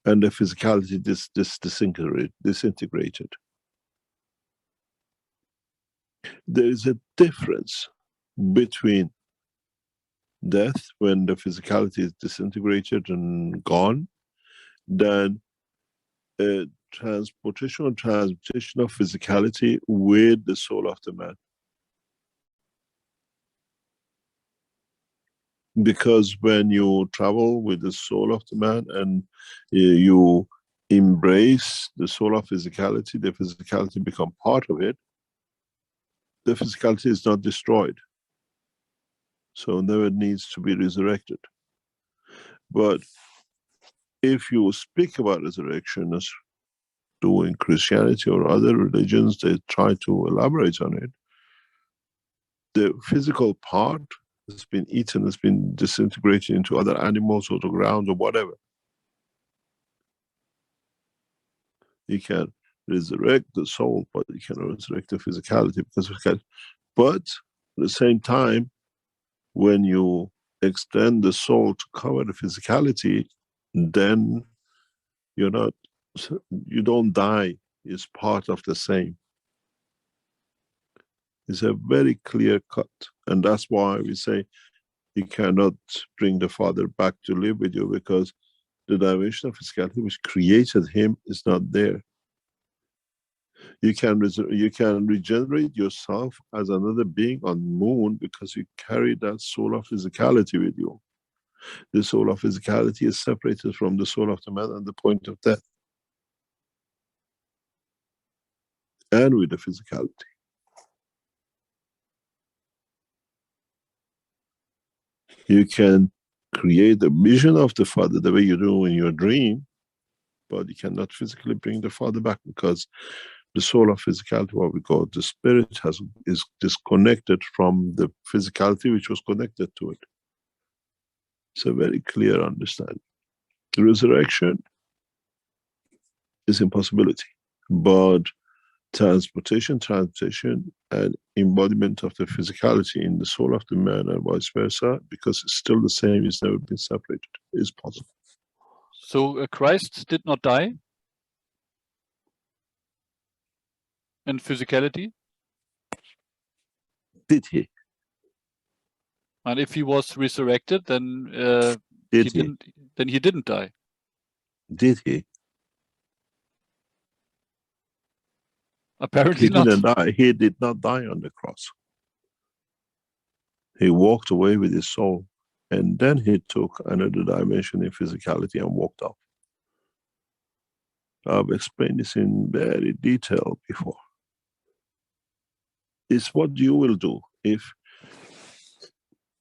and the physicality disintegrated. There is a difference between death, when the physicality is disintegrated and gone, than a transportation or transmutation of physicality with the soul of the man. Because when you travel with the soul of the man and you embrace the soul of physicality, the physicality becomes part of it, the physicality is not destroyed. So never needs to be resurrected. But if you speak about resurrection as doing Christianity or other religions, they try to elaborate on it. The physical part has been eaten, has been disintegrated into other animals or the ground or whatever. You can resurrect the soul, but you cannot resurrect the physicality because but at the same time, when you extend the soul to cover the physicality, then you don't die is part of the same. It's a very clear cut. And that's why we say you cannot bring the Father back to live with you, because the dimension of physicality which created him is not there. You can regenerate yourself as another being on moon because you carry that soul of physicality with you. The soul of physicality is separated from the soul of the man at the point of death. And with the physicality. You can create a vision of the Father the way you do in your dream, but you cannot physically bring the Father back because the soul of physicality, what we call the spirit, is disconnected from the physicality which was connected to it. It's a very clear understanding. The resurrection is impossibility, but transmutation, and embodiment of the physicality in the soul of the man and vice versa, because it's still the same, it's never been separated, is possible. So Christ did not die in physicality? Did he? And if he was resurrected, then He didn't die. Did he? Apparently He not. didn't die. He did not die on the cross. He walked away with his soul, and then he took another dimension in physicality and walked off. I've explained this in very detail before. It's what you will do if.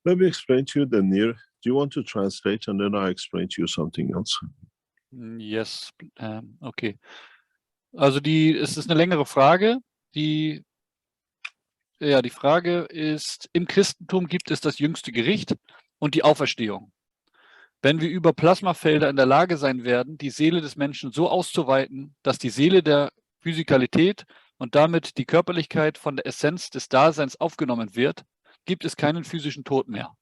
Let me explain to you the near. Do you want to translate and then I explain to you something else? Yes, okay. Also es ist eine längere Frage. Die Frage ist, im Christentum gibt es das jüngste Gericht und die Auferstehung. Wenn wir über Plasmafelder in der Lage sein werden, die Seele des Menschen so auszuweiten, dass die Seele der Physikalität und damit die Körperlichkeit von der Essenz des Daseins aufgenommen wird, gibt es keinen physischen Tod mehr.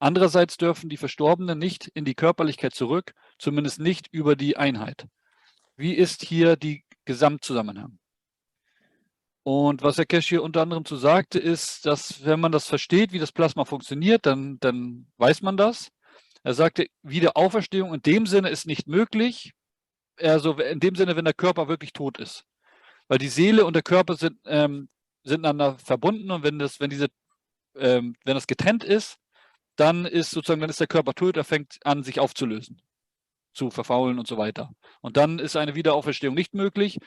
Andererseits dürfen die Verstorbenen nicht in die Körperlichkeit zurück, zumindest nicht über die Einheit. Wie ist hier die Gesamtzusammenhang? Und was Herr Kesch hier unter anderem zu sagte, ist, dass wenn man das versteht, wie das Plasma funktioniert, dann weiß man das. Er sagte, Wiederauferstehung in dem Sinne ist nicht möglich, also in dem Sinne, wenn der Körper wirklich tot ist. Weil die Seele und der Körper sind miteinander verbunden, und wenn das getrennt ist, dann ist der Körper tot, er fängt an, sich aufzulösen, zu verfaulen und so weiter. Und dann ist eine Wiederauferstehung nicht möglich.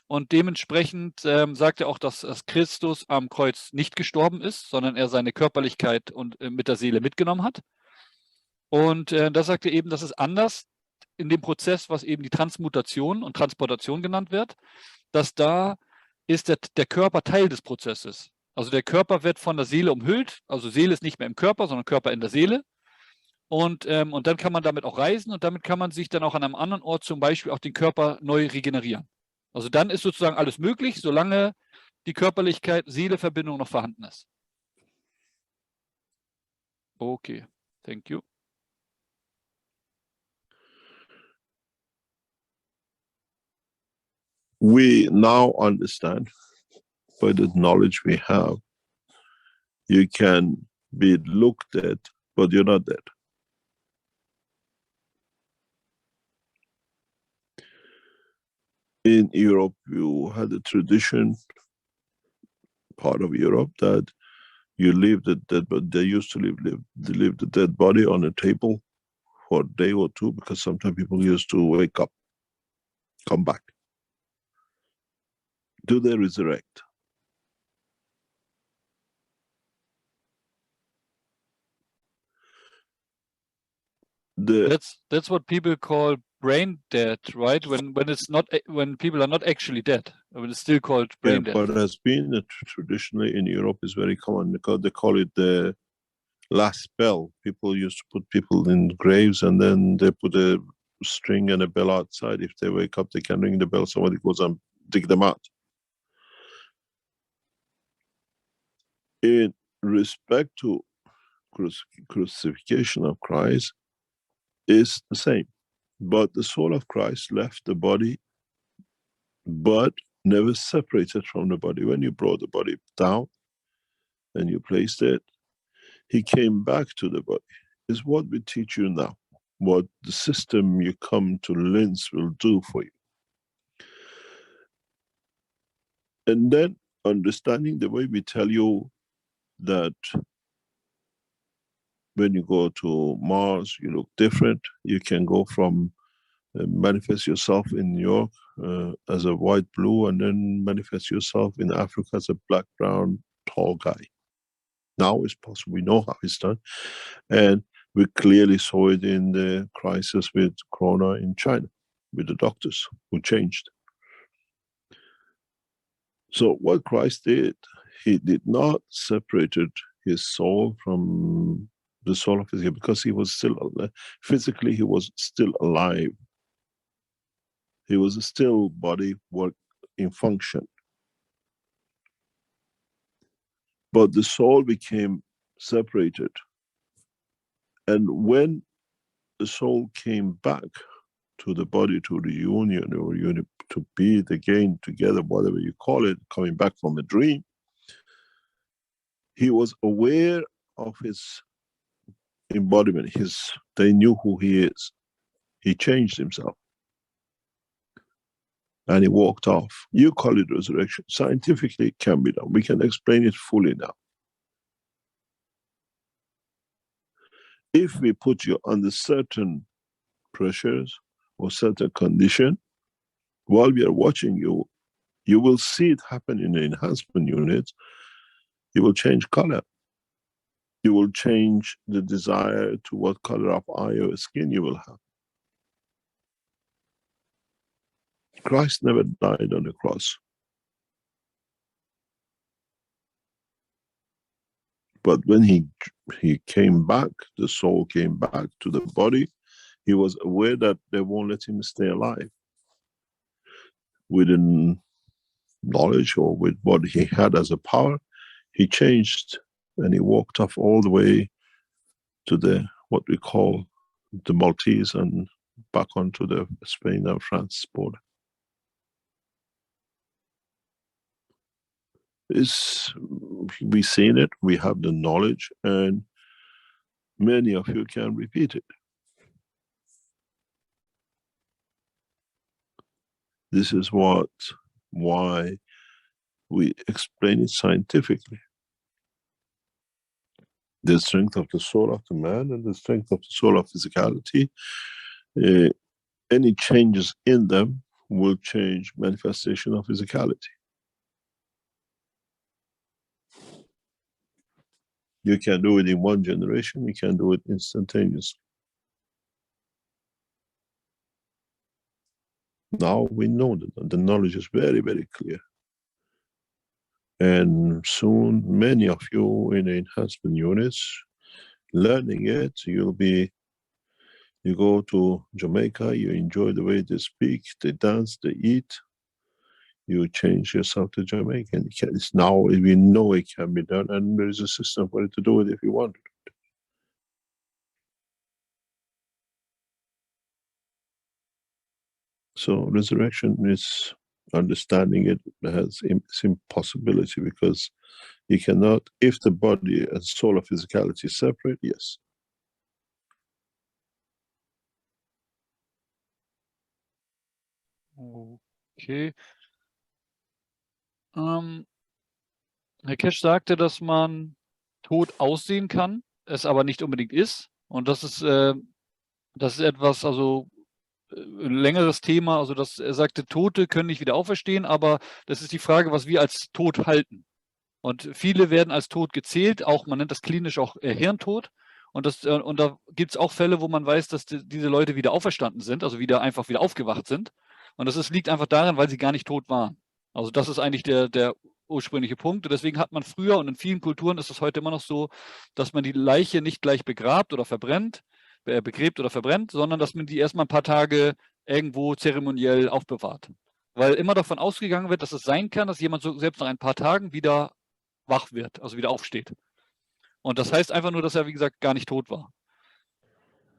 Und dementsprechend sagt er auch, dass Christus am Kreuz nicht gestorben ist, sondern er seine Körperlichkeit mit der Seele mitgenommen hat. Und da sagt er eben, das ist anders in dem Prozess, was eben die Transmutation und Transportation genannt wird, dass da ist der Körper Teil des Prozesses. Also der Körper wird von der Seele umhüllt, also Seele ist nicht mehr im Körper, sondern Körper in der Seele. Und dann kann man damit auch reisen, und damit kann man sich dann auch an einem anderen Ort zum Beispiel auch den Körper neu regenerieren. Also dann ist sozusagen alles möglich, solange die Körperlichkeit-Seele-Verbindung noch vorhanden ist. Okay, thank you. We now understand, by the knowledge we have, you can be looked at, but you're not dead. In Europe, you had a tradition, part of Europe, that you leave the dead, but they used to leave the dead body on a table for a day or two, because sometimes people used to wake up, come back. Do they resurrect? That's what people call brain dead, right? When people are not actually dead, when it's still called brain dead. But has been traditionally in Europe is very common, because they call it the last bell. People used to put people in graves, and then they put a string and a bell outside. If they wake up, they can ring the bell. Somebody goes and dig them out. In respect to crucifixion of Christ, is the same, but the soul of Christ left the body, but never separated from the body. When you brought the body down and you placed it, he came back to the body. Is what we teach you now, what the system you come to Linz will do for you. And then understanding the way we tell you that when you go to Mars, you look different. You can go from manifest yourself in New York as a white blue, and then manifest yourself in Africa as a black brown tall guy. Now it's possible. We know how it's done, and we clearly saw it in the crisis with Corona in China, with the doctors who changed. So what Christ did, he did not separated his soul from the soul of his head, because he was still physically, he was still alive. He was still body work in function. But the soul became separated. And when the soul came back to the body, to the union, or to be it again together, whatever you call it, coming back from a dream, he was aware of his embodiment. They knew who he is. He changed himself. And he walked off. You call it resurrection. Scientifically, it can be done. We can explain it fully now. If we put you under certain pressures or certain condition, while we are watching you, you will see it happen in the enhancement units. You will change color. You will change the desire to what color of eye or skin you will have. Christ never died on the cross. But when he came back, the soul came back to the body, he was aware that they won't let him stay alive. Within knowledge or with what he had as a power, he changed and he walked off all the way to the, what we call the Maltese, and back onto the Spain and France border. We've seen it, we have the knowledge, and many of you can repeat it. This is why we explain it scientifically. The strength of the soul of the man and the strength of the soul of physicality, any changes in them will change manifestation of physicality. You can do it in one generation, you can do it instantaneously. Now we know that the knowledge is very, very clear. And soon, many of you in the enhancement units, learning it, you go to Jamaica, you enjoy the way they speak, they dance, they eat, you change yourself to Jamaican. It's now, we know it can be done, and there is a system for it to do it if you want it. So resurrection is understanding it has its impossibility, because you cannot, if the body and soul of physicality is separate, yes. Okay. Herr Kesch sagte, dass man tot aussehen kann, es aber nicht unbedingt ist. Und das ist etwas, also ein längeres Thema. Also er sagte, Tote können nicht wieder auferstehen, aber das ist die Frage, was wir als tot halten. Und viele werden als tot gezählt, auch man nennt das klinisch auch Hirntod. Und da gibt es auch Fälle, wo man weiß, dass diese Leute wieder auferstanden sind, also einfach wieder aufgewacht sind. Und das liegt einfach daran, weil sie gar nicht tot waren. Also das ist eigentlich der ursprüngliche Punkt. Und deswegen hat man früher, und in vielen Kulturen ist es heute immer noch so, dass man die Leiche nicht gleich begräbt oder verbrennt, sondern dass man die erstmal ein paar Tage irgendwo zeremoniell aufbewahrt. Weil immer davon ausgegangen wird, dass es sein kann, dass jemand so selbst nach ein paar Tagen wieder wach wird, also wieder aufsteht. Und das heißt einfach nur, dass er, wie gesagt, gar nicht tot war.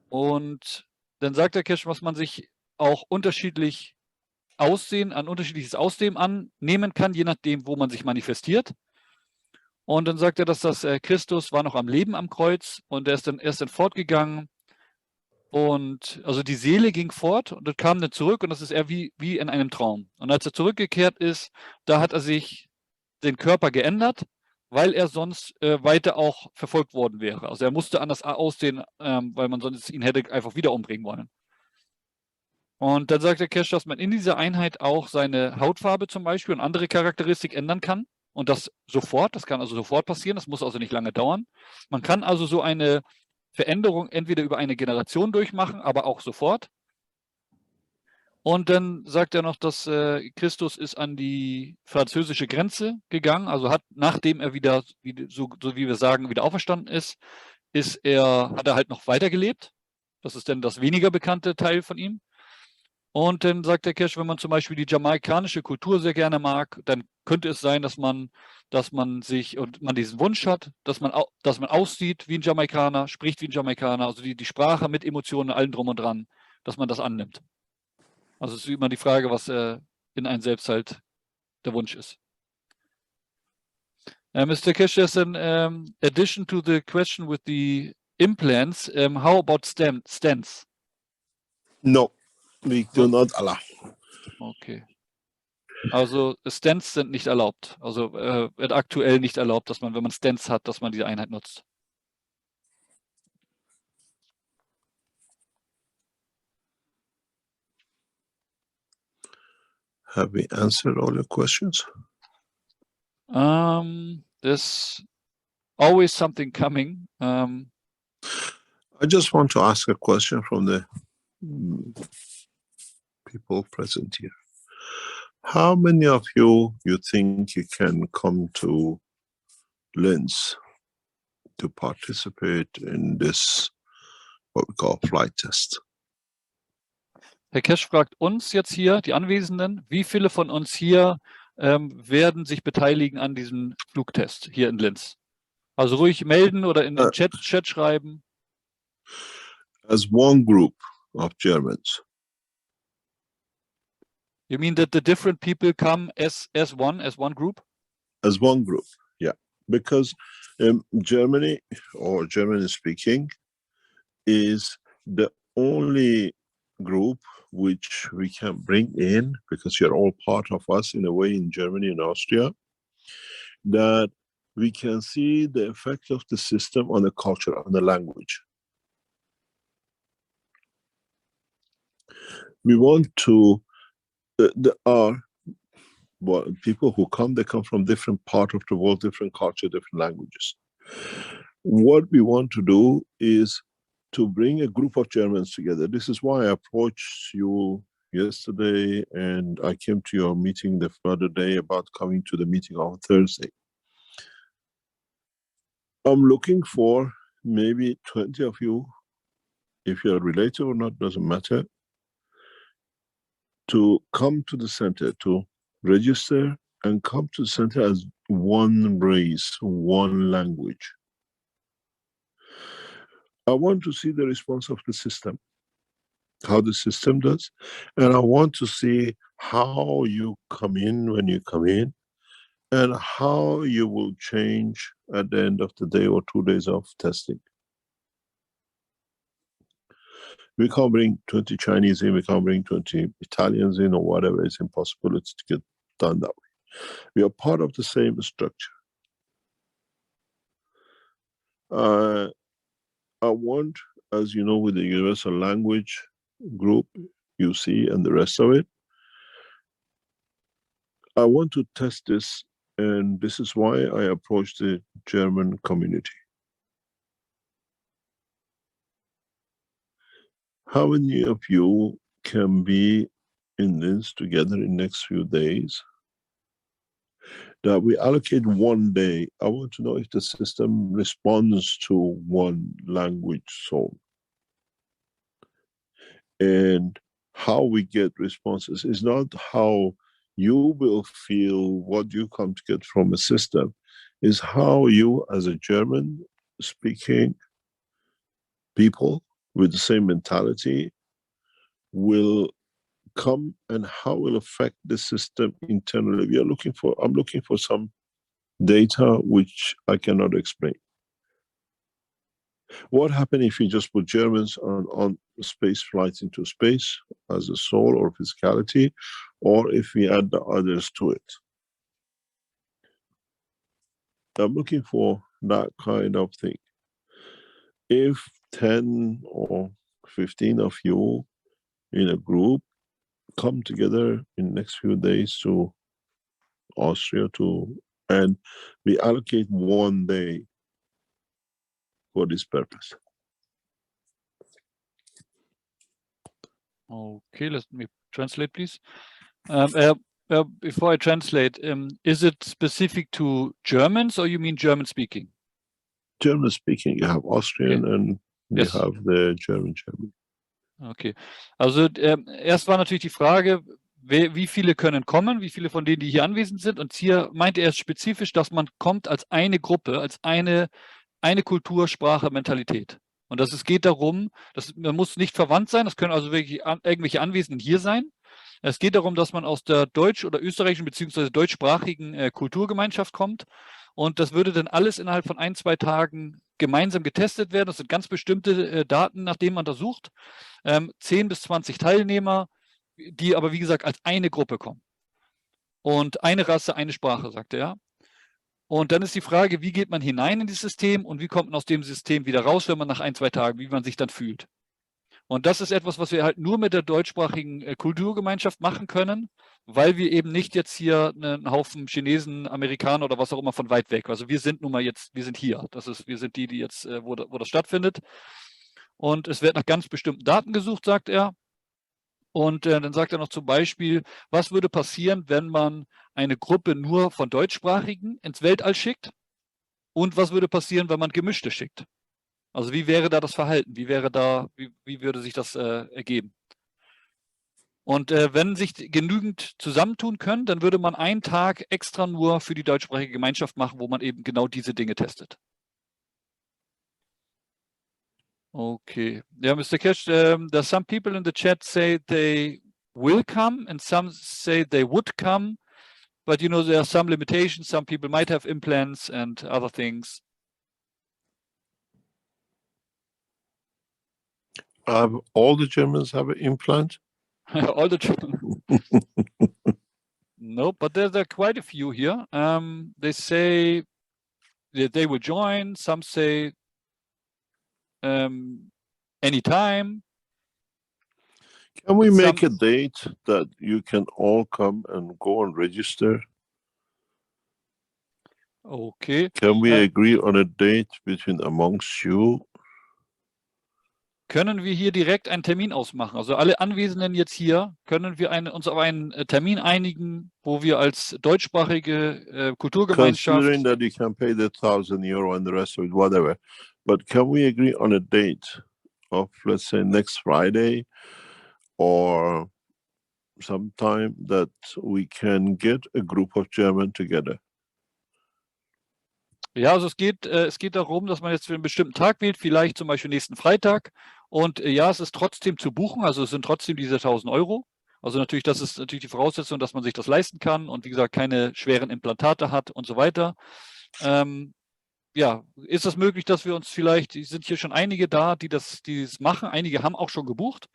Und dann sagt der Kesch, was man sich auch unterschiedlich Aussehen, ein unterschiedliches Aussehen annehmen kann, je nachdem, wo man sich manifestiert. Und dann sagt er, dass das Christus war noch am Leben am Kreuz und er ist dann fortgegangen. Und also die Seele ging fort und kam dann zurück und das ist eher wie in einem Traum. Und als er zurückgekehrt ist, da hat er sich den Körper geändert, weil er sonst weiter auch verfolgt worden wäre. Also er musste anders aussehen, weil man sonst ihn hätte einfach wieder umbringen wollen. Und dann sagt der Cash, dass man in dieser Einheit auch seine Hautfarbe zum Beispiel und andere Charakteristik ändern kann. Und das sofort, das kann also sofort passieren, das muss also nicht lange dauern. Man kann also so eine Veränderung entweder über eine Generation durchmachen, aber auch sofort. Und dann sagt er noch, dass Christus ist an die französische Grenze gegangen, also hat, nachdem er wieder, so wie wir sagen, wieder auferstanden ist, hat er halt noch weitergelebt. Das ist dann das weniger bekannte Teil von ihm. Und dann sagt der Cash, wenn man zum Beispiel die jamaikanische Kultur sehr gerne mag, dann könnte es sein, dass man diesen Wunsch hat, dass man aussieht wie ein Jamaikaner, spricht wie ein Jamaikaner, also die Sprache mit Emotionen, allem drum und dran, dass man das annimmt. Also es ist immer die Frage, was in einem selbst halt der Wunsch ist. Mr. Cash, there's an addition to the question with the implants. How about stents? No, we do not allow. Okay. Also Stents sind nicht erlaubt. Also wird aktuell nicht erlaubt, dass man, wenn man Stents hat, dass man diese Einheit nutzt. Have we answered all your questions? There's always something coming. I just want to ask a question from the people present here. How many of you think you can come to Linz to participate in this, what we call flight test? Herr Kesch fragt uns jetzt hier, die Anwesenden, wie viele von uns hier werden sich beteiligen an diesem Flugtest hier in Linz? Also ruhig melden oder in den Chat schreiben. As one group of Germans. You mean that the different people come as one group? As one group, yeah. Because Germany, or German speaking, is the only group which we can bring in, because you're all part of us in a way in Germany and Austria, that we can see the effect of the system on the culture, on the language. We want to, there are people who come, they come from different parts of the world, different culture, different languages. What we want to do is to bring a group of Germans together. This is why I approached you yesterday and I came to your meeting the other day about coming to the meeting on Thursday. I'm looking for maybe 20 of you, if you're related or not, doesn't matter, to come to the center, to register and come to the center as one race, one language. I want to see the response of the system, how the system does, and I want to see how you come in when you come in, and how you will change at the end of the day or 2 days of testing. We can't bring 20 Chinese in, we can't bring 20 Italians in or whatever. It's impossible to get done that way. We are part of the same structure. I want, as you know, with the universal language group, UC and the rest of it, I want to test this, and this is why I approached the German community. How many of you can be in this together in the next few days? That we allocate 1 day. I want to know if the system responds to one language song. And how we get responses is not how you will feel what you come to get from a system, is how you as a German speaking people with the same mentality will come and how will affect the system internally. I'm looking for some data which I cannot explain. What happens if you just put Germans on space flights into space as a soul or physicality, or if we add the others to it? I'm looking for that kind of thing. If 10 or 15 of you in a group come together in the next few days to Austria and we allocate one day for this purpose. Okay, let me translate, please. Before I translate, is it specific to Germans or you mean German speaking? German speaking, you have Austrian and you have the German. Okay, also erst war natürlich die Frage, wie viele können kommen, wie viele von denen, die hier anwesend sind. Und hier meinte er spezifisch, dass man kommt als eine Gruppe, als eine Kultur, Sprache, Mentalität. Und es geht darum, man muss nicht verwandt sein, das können also wirklich irgendwelche Anwesenden hier sein. Es geht darum, dass man aus der deutsch- oder österreichischen bzw. deutschsprachigen Kulturgemeinschaft kommt. Und das würde dann alles innerhalb von 1, 2 Tagen gemeinsam getestet werden. Das sind ganz bestimmte Daten, nach denen man da sucht. 10 bis 20 Teilnehmer, die aber wie gesagt als eine Gruppe kommen. Und eine Rasse, eine Sprache, sagte er. Und dann ist die Frage, wie geht man hinein in dieses System und wie kommt man aus dem System wieder raus, wenn man nach 1, 2 Tagen, wie man sich dann fühlt. Und das ist etwas, was wir halt nur mit der deutschsprachigen Kulturgemeinschaft machen können, weil wir eben nicht jetzt hier einen Haufen Chinesen, Amerikaner oder was auch immer von weit weg. Also wir sind nun mal jetzt, wir sind hier. Wir sind die jetzt, wo das stattfindet. Und es wird nach ganz bestimmten Daten gesucht, sagt er. Und dann sagt er noch zum Beispiel, was würde passieren, wenn man eine Gruppe nur von Deutschsprachigen ins Weltall schickt? Und was würde passieren, wenn man Gemischte schickt? Also wie wäre da das Verhalten? Wie würde sich das ergeben? Und wenn sich genügend zusammentun können, dann würde man einen Tag extra nur für die deutschsprachige Gemeinschaft machen, wo man eben genau diese Dinge testet. Okay. Yeah, Mr. Cash, there's some people in the chat say they will come and some say they would come, but you know, there are some limitations. Some people might have implants and other things. All the Germans have an implant? All the Germans. No, but there are quite a few here. They say that they will join. Some say anytime. Can we make a date that you can all come and go and register? Okay. Can we agree on a date between amongst you? Können wir hier direkt einen Termin ausmachen? Also alle Anwesenden jetzt hier, können wir uns auf einen Termin einigen, wo wir als deutschsprachige Kulturgemeinschaft... Considering that you can pay the €1,000 and the rest of it, whatever. But can we agree on a date of, let's say, next Friday or sometime that we can get a group of German together? Ja, also es geht darum, dass man jetzt für einen bestimmten Tag wählt, vielleicht zum Beispiel nächsten Freitag. Und ja, es ist trotzdem zu buchen, also es sind trotzdem diese 1.000 Euro. Also natürlich, das ist natürlich die Voraussetzung, dass man sich das leisten kann und wie gesagt, keine schweren Implantate hat und so weiter. Ja, ist es möglich, dass wir uns vielleicht, sind hier schon einige da, die das machen, einige haben auch schon gebucht,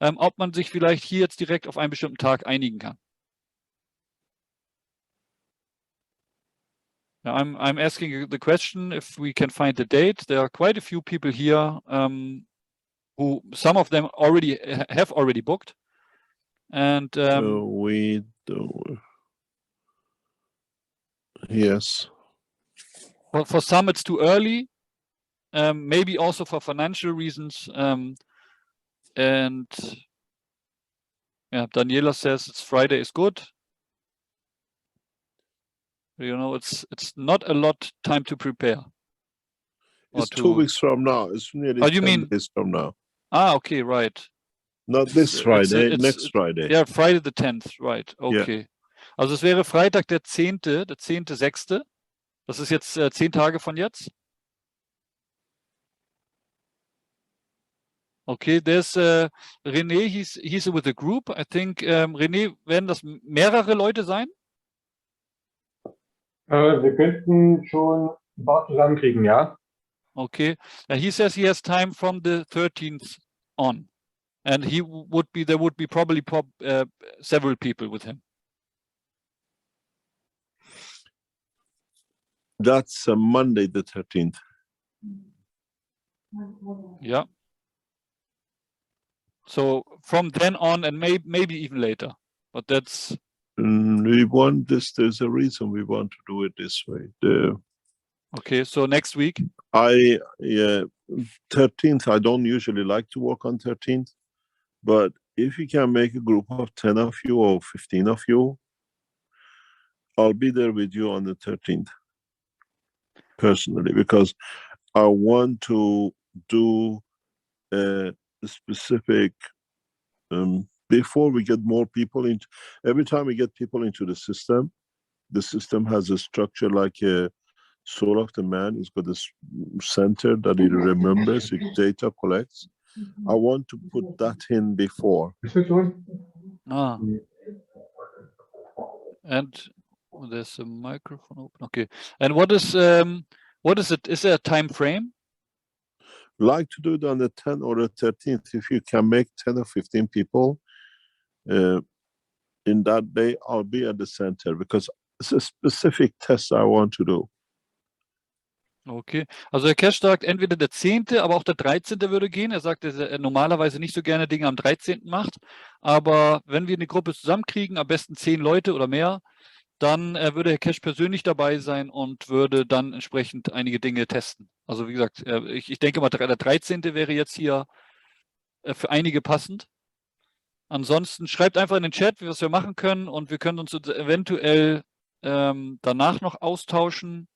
ob man sich vielleicht hier jetzt direkt auf einen bestimmten Tag einigen kann. I'm asking the question if we can find the date. There are quite a few people here who some of them have already booked. And we do. Yes. For some it's too early. Maybe also for financial reasons. And yeah, Daniela says it's Friday is good. You know, it's not a lot time to prepare. It's 2 weeks from now. It's nearly 10 days from now. Ah, okay, right. Not this Friday, next Friday. Yeah, Friday the 10th, right. Okay. Yeah. Also es wäre Freitag der 10.6. Das ist jetzt 10 Tage von jetzt. Okay, there's René, he's with a group. I think, René, werden das mehrere Leute sein? Wir könnten schon ein paar zusammenkriegen, ja. Okay. He says he has time from the 13th on. And there would be probably several people with him. That's Monday the 13th. Yeah. So from then on and maybe even later, but that's. We want this. There's a reason we want to do it this way. Okay, so next week. 13th. I don't usually like to work on 13th, but if you can make a group of 10 of you or 15 of you, I'll be there with you on the 13th personally, because I want to do a specific. Before we get more people into, every time we get people into the system has a structure like a soul of the man. It's got this center that it remembers, it data collects. I want to put that in before. Ah. And there's a microphone open. Okay. And what is it? Is there a time frame? Like to do it on the 10th or the 13th. If you can make 10 or 15 people in that day, I'll be at the center, because it's a specific test I want to do. Okay, also Herr Kesch sagt, entweder der 10., aber auch der 13. würde gehen. Er sagt, dass er normalerweise nicht so gerne Dinge am 13. macht. Aber wenn wir eine Gruppe zusammenkriegen, am besten 10 Leute oder mehr, dann würde Herr Kesch persönlich dabei sein und würde dann entsprechend einige Dinge testen. Also wie gesagt, ich denke mal, der 13. wäre jetzt hier für einige passend. Ansonsten schreibt einfach in den Chat, was wir machen können, und wir können uns eventuell danach noch austauschen,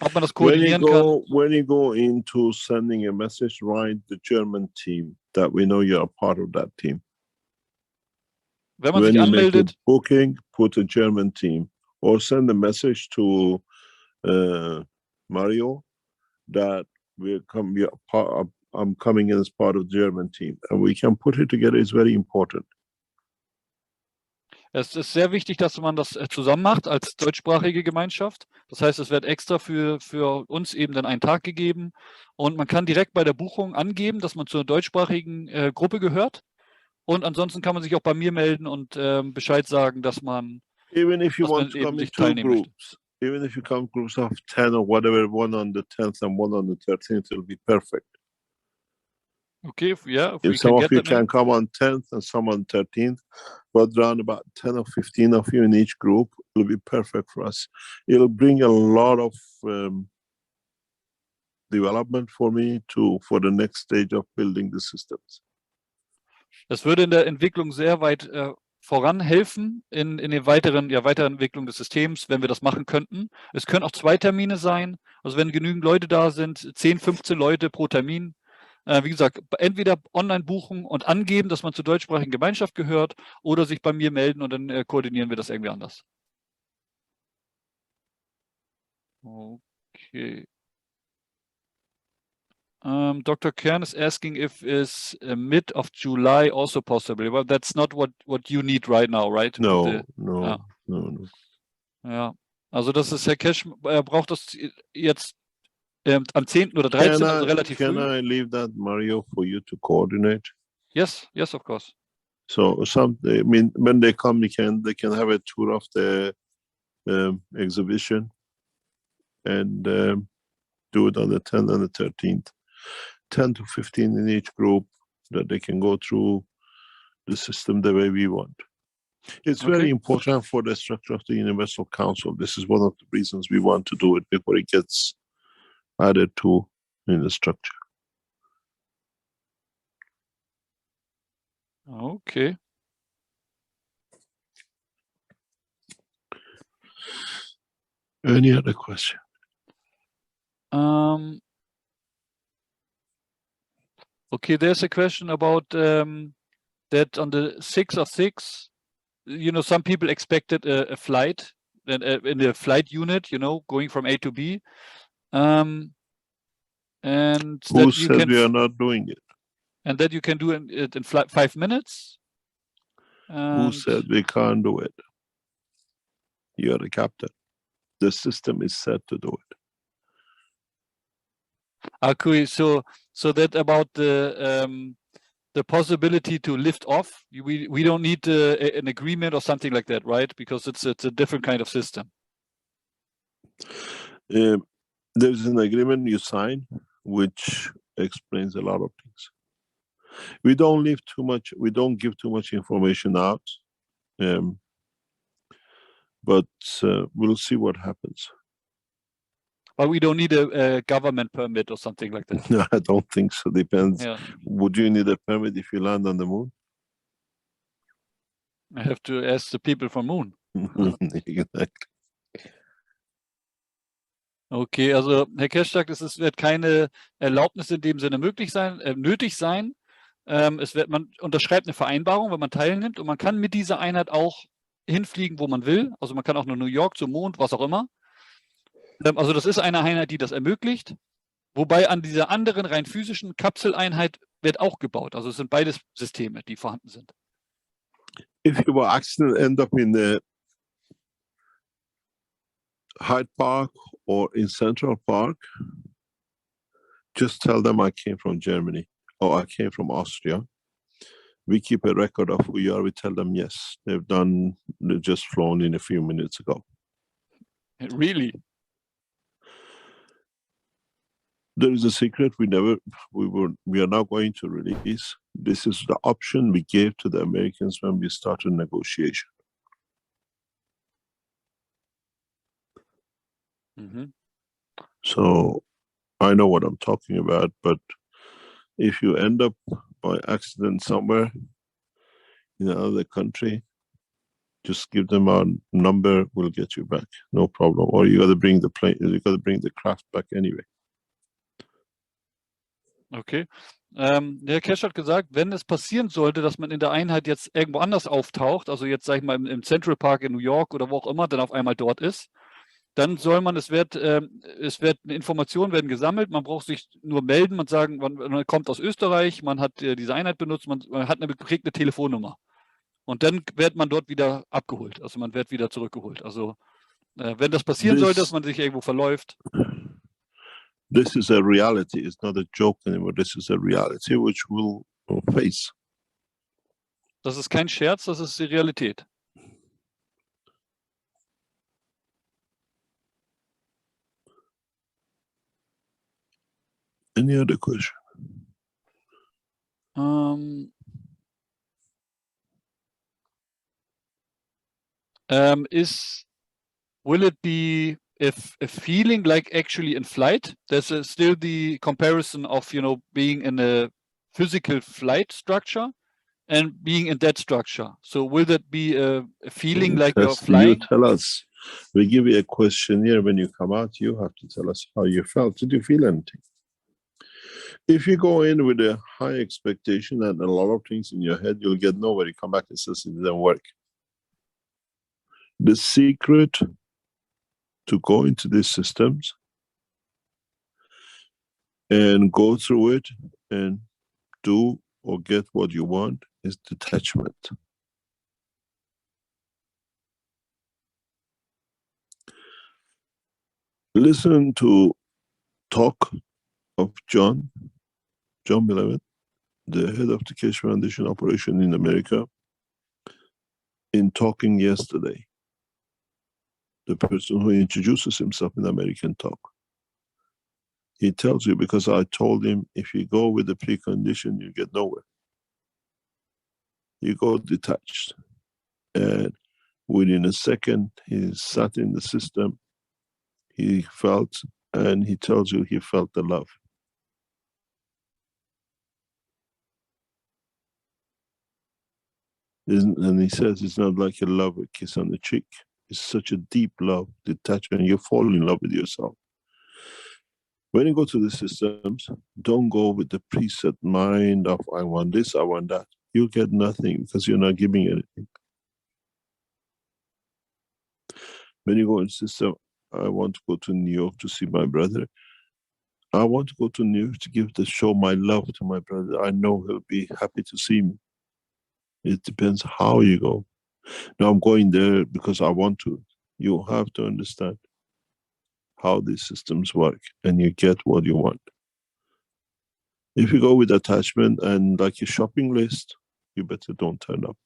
ob man das koordinieren kann. When you go into sending a message, write the German team, that we know you're a part of that team. Wenn man sich anmeldet, make a booking, put a German team, or send a message to Mario that I'm coming in as part of the German team, and we can put it together. It's very important. Es ist sehr wichtig, dass man das zusammen macht als deutschsprachige Gemeinschaft. Das heißt, es wird extra für uns eben dann einen Tag gegeben, und man kann direkt bei der Buchung angeben, dass man zur deutschsprachigen Gruppe gehört, und ansonsten kann man sich auch bei mir melden und Bescheid sagen, dass man, even if you want to come in two groups, even if you come groups of 10 or whatever, one on the 10th and one on the 13th, it'll be perfect. Okay, yeah. If some of you can come on 10th and some on 13th, but around about 10 or 15 of you in each group, it'll be perfect for us. It'll bring a lot of development for me for the next stage of building the systems. Das würde in der Entwicklung sehr weit voranhelfen, in der weiteren Entwicklung des Systems, wenn wir das machen könnten. Es können auch 2 Termine sein, also wenn genügend Leute da sind, 10, 15 Leute pro Termin. Wie gesagt, entweder online buchen und angeben, dass man zur deutschsprachigen Gemeinschaft gehört, oder sich bei mir melden, und dann koordinieren wir das irgendwie anders. Okay. Dr. Kern is asking if is mid of July also possible. Well, that's not what you need right now, right? No. Ja, also das ist, Herr Kesch braucht das jetzt am 10. oder 13. also relativ früh. Can I leave that, Mario, for you to coordinate? Yes, of course. So when they come, they can have a tour of the exhibition and do it on the 10th and the 13th. 10 to 15 in each group, that they can go through the system the way we want. It's very important for the structure of the Universal Council. This is one of the reasons we want to do it before it gets added to in the structure. Okay. Any other question? Okay, there's a question about that on the 6th of 6, some people expected a flight in the flight unit, going from A to B. And who said we are not doing it? And that you can do it in 5 minutes. Who said we can't do it? You're the captain. The system is set to do it. Okay, so that about the possibility to lift off, we don't need an agreement or something like that, right? Because it's a different kind of system. There's an agreement you sign, which explains a lot of things. We don't leave too much. We don't give too much information out, but we'll see what happens. But we don't need a government permit or something like that. No, I don't think so. Depends. Yeah. Would you need a permit if you land on the moon? I have to ask the people from Moon. Exactly. Okay, also Herr Kesch sagt, es wird keine Erlaubnis in dem Sinne nötig sein. Man unterschreibt eine Vereinbarung, wenn man teilnimmt, und man kann mit dieser Einheit auch hinfliegen, wo man will. Also man kann auch nach New York, zum Mond, was auch immer. Also das ist eine Einheit, die das ermöglicht. Wobei an dieser anderen rein physischen Kapseleinheit wird auch gebaut. Also es sind beides Systeme, die vorhanden sind. If you were accident end up in the Hyde Park or in Central Park, just tell them I came from Germany or I came from Austria. We keep a record of who you are. We tell them yes, they've just flown in a few minutes ago. Really? There is a secret we are now going to release. This is the option we gave to the Americans when we started negotiation. Mhm. So I know what I'm talking about, but if you end up by accident somewhere in another country, just give them our number, we'll get you back, no problem. Or you got to bring the plane, you got to bring the craft back anyway. Okay. Der Kesch hat gesagt, wenn es passieren sollte, dass man in der Einheit jetzt irgendwo anders auftaucht, also jetzt sage ich mal im Central Park in New York oder wo auch immer, dann auf einmal dort ist, dann soll man, es wird Informationen werden gesammelt, man braucht sich nur melden, man sagen, man kommt aus Österreich, man hat diese Einheit benutzt, man kriegt eine Telefonnummer. Und dann wird man dort wieder abgeholt, also man wird wieder zurückgeholt. Also wenn das passieren sollte, dass man sich irgendwo verläuft. This is a reality, it's not a joke anymore, this is a reality which we'll face. Das ist kein Scherz, das ist die Realität. Any other question? Will it be a feeling like actually in flight? There's still the comparison of, being in a physical flight structure and being in that structure. So will that be a feeling like you're flying? You tell us. We give you a questionnaire when you come out. You have to tell us how you felt. Did you feel anything? If you go in with a high expectation and a lot of things in your head, you'll get nowhere. You come back and says it didn't work. The secret to go into these systems and go through it and do or get what you want is detachment. Listen to talk of John Millivent, the head of the Keshe Foundation operation in America, in talking yesterday. The person who introduces himself in American talk. He tells you, because I told him, if you go with the precondition, you get nowhere. You go detached. And within a second, he sat in the system, he felt, and he tells you he felt the love. And he says it's not like a love, a kiss on the cheek. It's such a deep love, detachment. You fall in love with yourself. When you go to the systems, don't go with the preset mind of I want this, I want that. You get nothing because you're not giving anything. When you go in the system, I want to go to New York to see my brother. I want to go to New York to give the show my love to my brother. I know he'll be happy to see me. It depends how you go. No, I'm going there because I want to. You have to understand how these systems work and you get what you want. If you go with attachment and like a shopping list, you better don't turn up.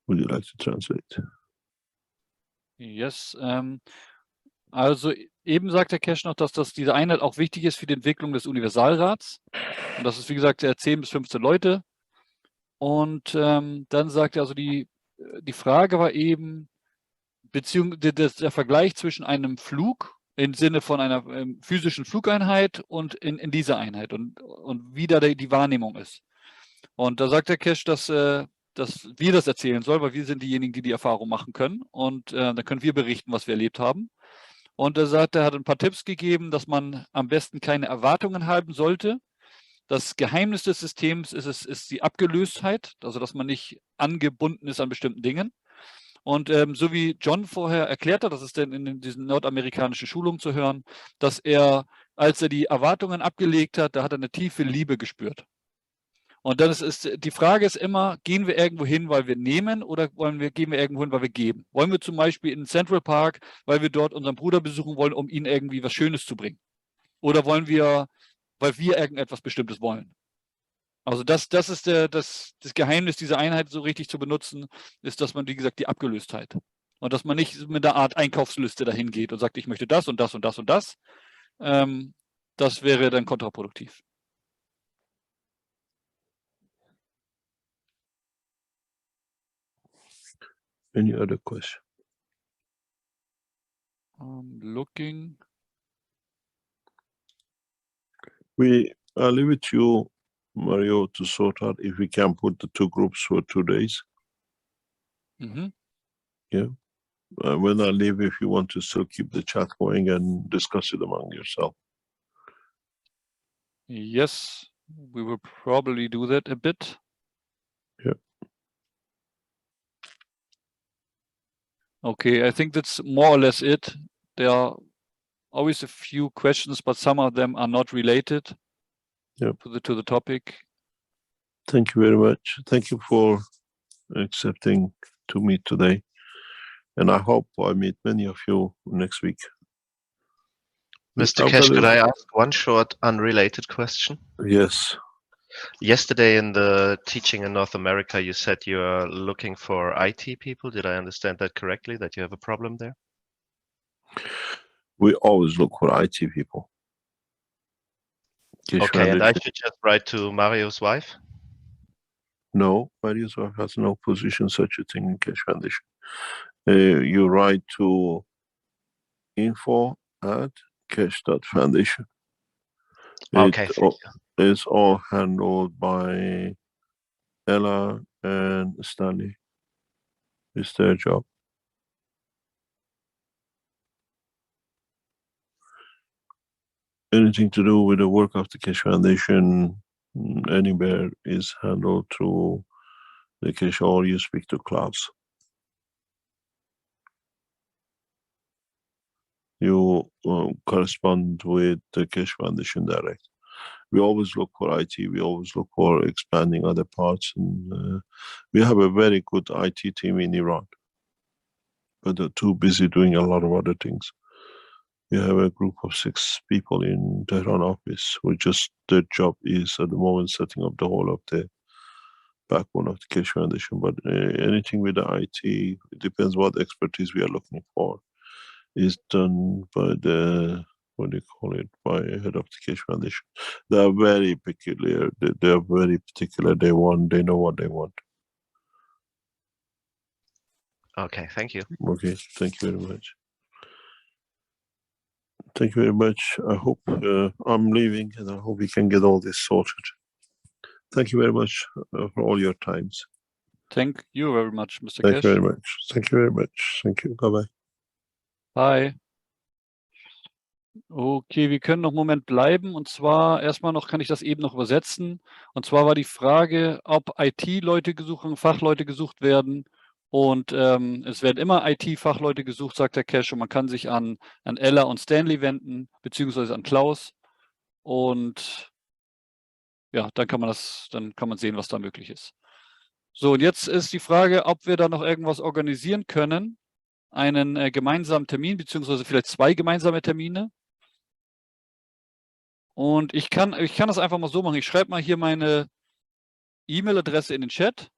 Would you like to translate? Yes, also eben sagt der Cash noch, dass diese Einheit auch wichtig ist für die Entwicklung des Universalrats. Und das ist, wie gesagt, 10 bis 15 Leute. Und dann sagt er, also die Frage war eben, der Vergleich zwischen einem Flug im Sinne von einer physischen Flugeinheit und in dieser Einheit und wie da die Wahrnehmung ist. Und da sagt der Cash, dass wir das erzählen sollen, weil wir sind diejenigen, die die Erfahrung machen können. Und da können wir berichten, was wir erlebt haben. Und er sagt, er hat ein paar Tipps gegeben, dass man am besten keine Erwartungen haben sollte. Das Geheimnis des Systems ist die Abgelöstheit, also dass man nicht angebunden ist an bestimmten Dingen. Und so wie John vorher erklärt hat, das ist dann in diesen nordamerikanischen Schulungen zu hören, dass er, als er die Erwartungen abgelegt hat, da hat er eine tiefe Liebe gespürt. Und dann die Frage ist immer, gehen wir irgendwo hin, weil wir nehmen oder gehen wir irgendwo hin, weil wir geben? Wollen wir zum Beispiel in Central Park, weil wir dort unseren Bruder besuchen wollen, um ihm irgendwie was Schönes zu bringen? Oder wollen wir, weil wir irgendetwas Bestimmtes wollen? Also das ist das Geheimnis dieser Einheit so richtig zu benutzen, ist, dass man, wie gesagt, die Abgelöstheit. Und dass man nicht mit einer Art Einkaufsliste dahin geht und sagt, ich möchte das und das und das und das. Das wäre dann kontraproduktiv. Any other question? I'm looking. I'll leave it to you, Mario, to sort out if we can put the 2 groups for 2 days. Mhm. Yeah. When I leave, if you want to still keep the chat going and discuss it among yourself. Yes, we will probably do that a bit. Yeah. Okay, I think that's more or less it. There are always a few questions, but some of them are not related to the topic. Thank you very much. Thank you for accepting to meet today. And I hope I meet many of you next week. Mr. Cash, could I ask one short unrelated question? Yes. Yesterday in the teaching in North America, you said you are looking for IT people. Did I understand that correctly, that you have a problem there? We always look for IT people. Okay, and I should just write to Mario's wife? No, Mario's wife has no position such a thing in Cash Foundation. You write to info@cash.foundation. Okay, it's all handled by Ella and Stanley. It's their job. Anything to do with the work of the Cash Foundation anywhere is handled through the Cash, or you speak to Klaus. You correspond with the Cash Foundation direct. We always look for IT. We always look for expanding other parts. And we have a very good IT team in Iran, but they're too busy doing a lot of other things. We have a group of 6 people in Tehran office who just, their job is at the moment setting up the whole of the backbone of the Cash Foundation. But anything with the IT, it depends what expertise we are looking for, is done by the, what do you call it, by head of the Cash Foundation. They are very peculiar. They are very particular. They know what they want. Okay, thank you. Okay, thank you very much. Thank you very much. I hope I'm leaving, and I hope we can get all this sorted. Thank you very much for all your times. Thank you very much, Mr. Thank Cash. you very much. Thank you very much. Thank you. Bye-bye. Bye. Okay, wir können noch einen Moment bleiben. Und zwar erstmal noch, kann ich das eben noch übersetzen. Und zwar war die Frage, ob IT-Leute gesucht, Fachleute gesucht werden Und es werden immer IT-Fachleute gesucht, sagt der Cache. Und man kann sich an Ella und Stanley wenden, beziehungsweise an Klaus. Und ja, dann kann man sehen, was da möglich ist. So, und jetzt ist die Frage, ob wir da noch irgendwas organisieren können. Einen gemeinsamen Termin, beziehungsweise vielleicht 2 gemeinsame Termine. Und ich kann das einfach mal so machen. Ich schreibe mal hier meine E-Mail-Adresse in den Chat.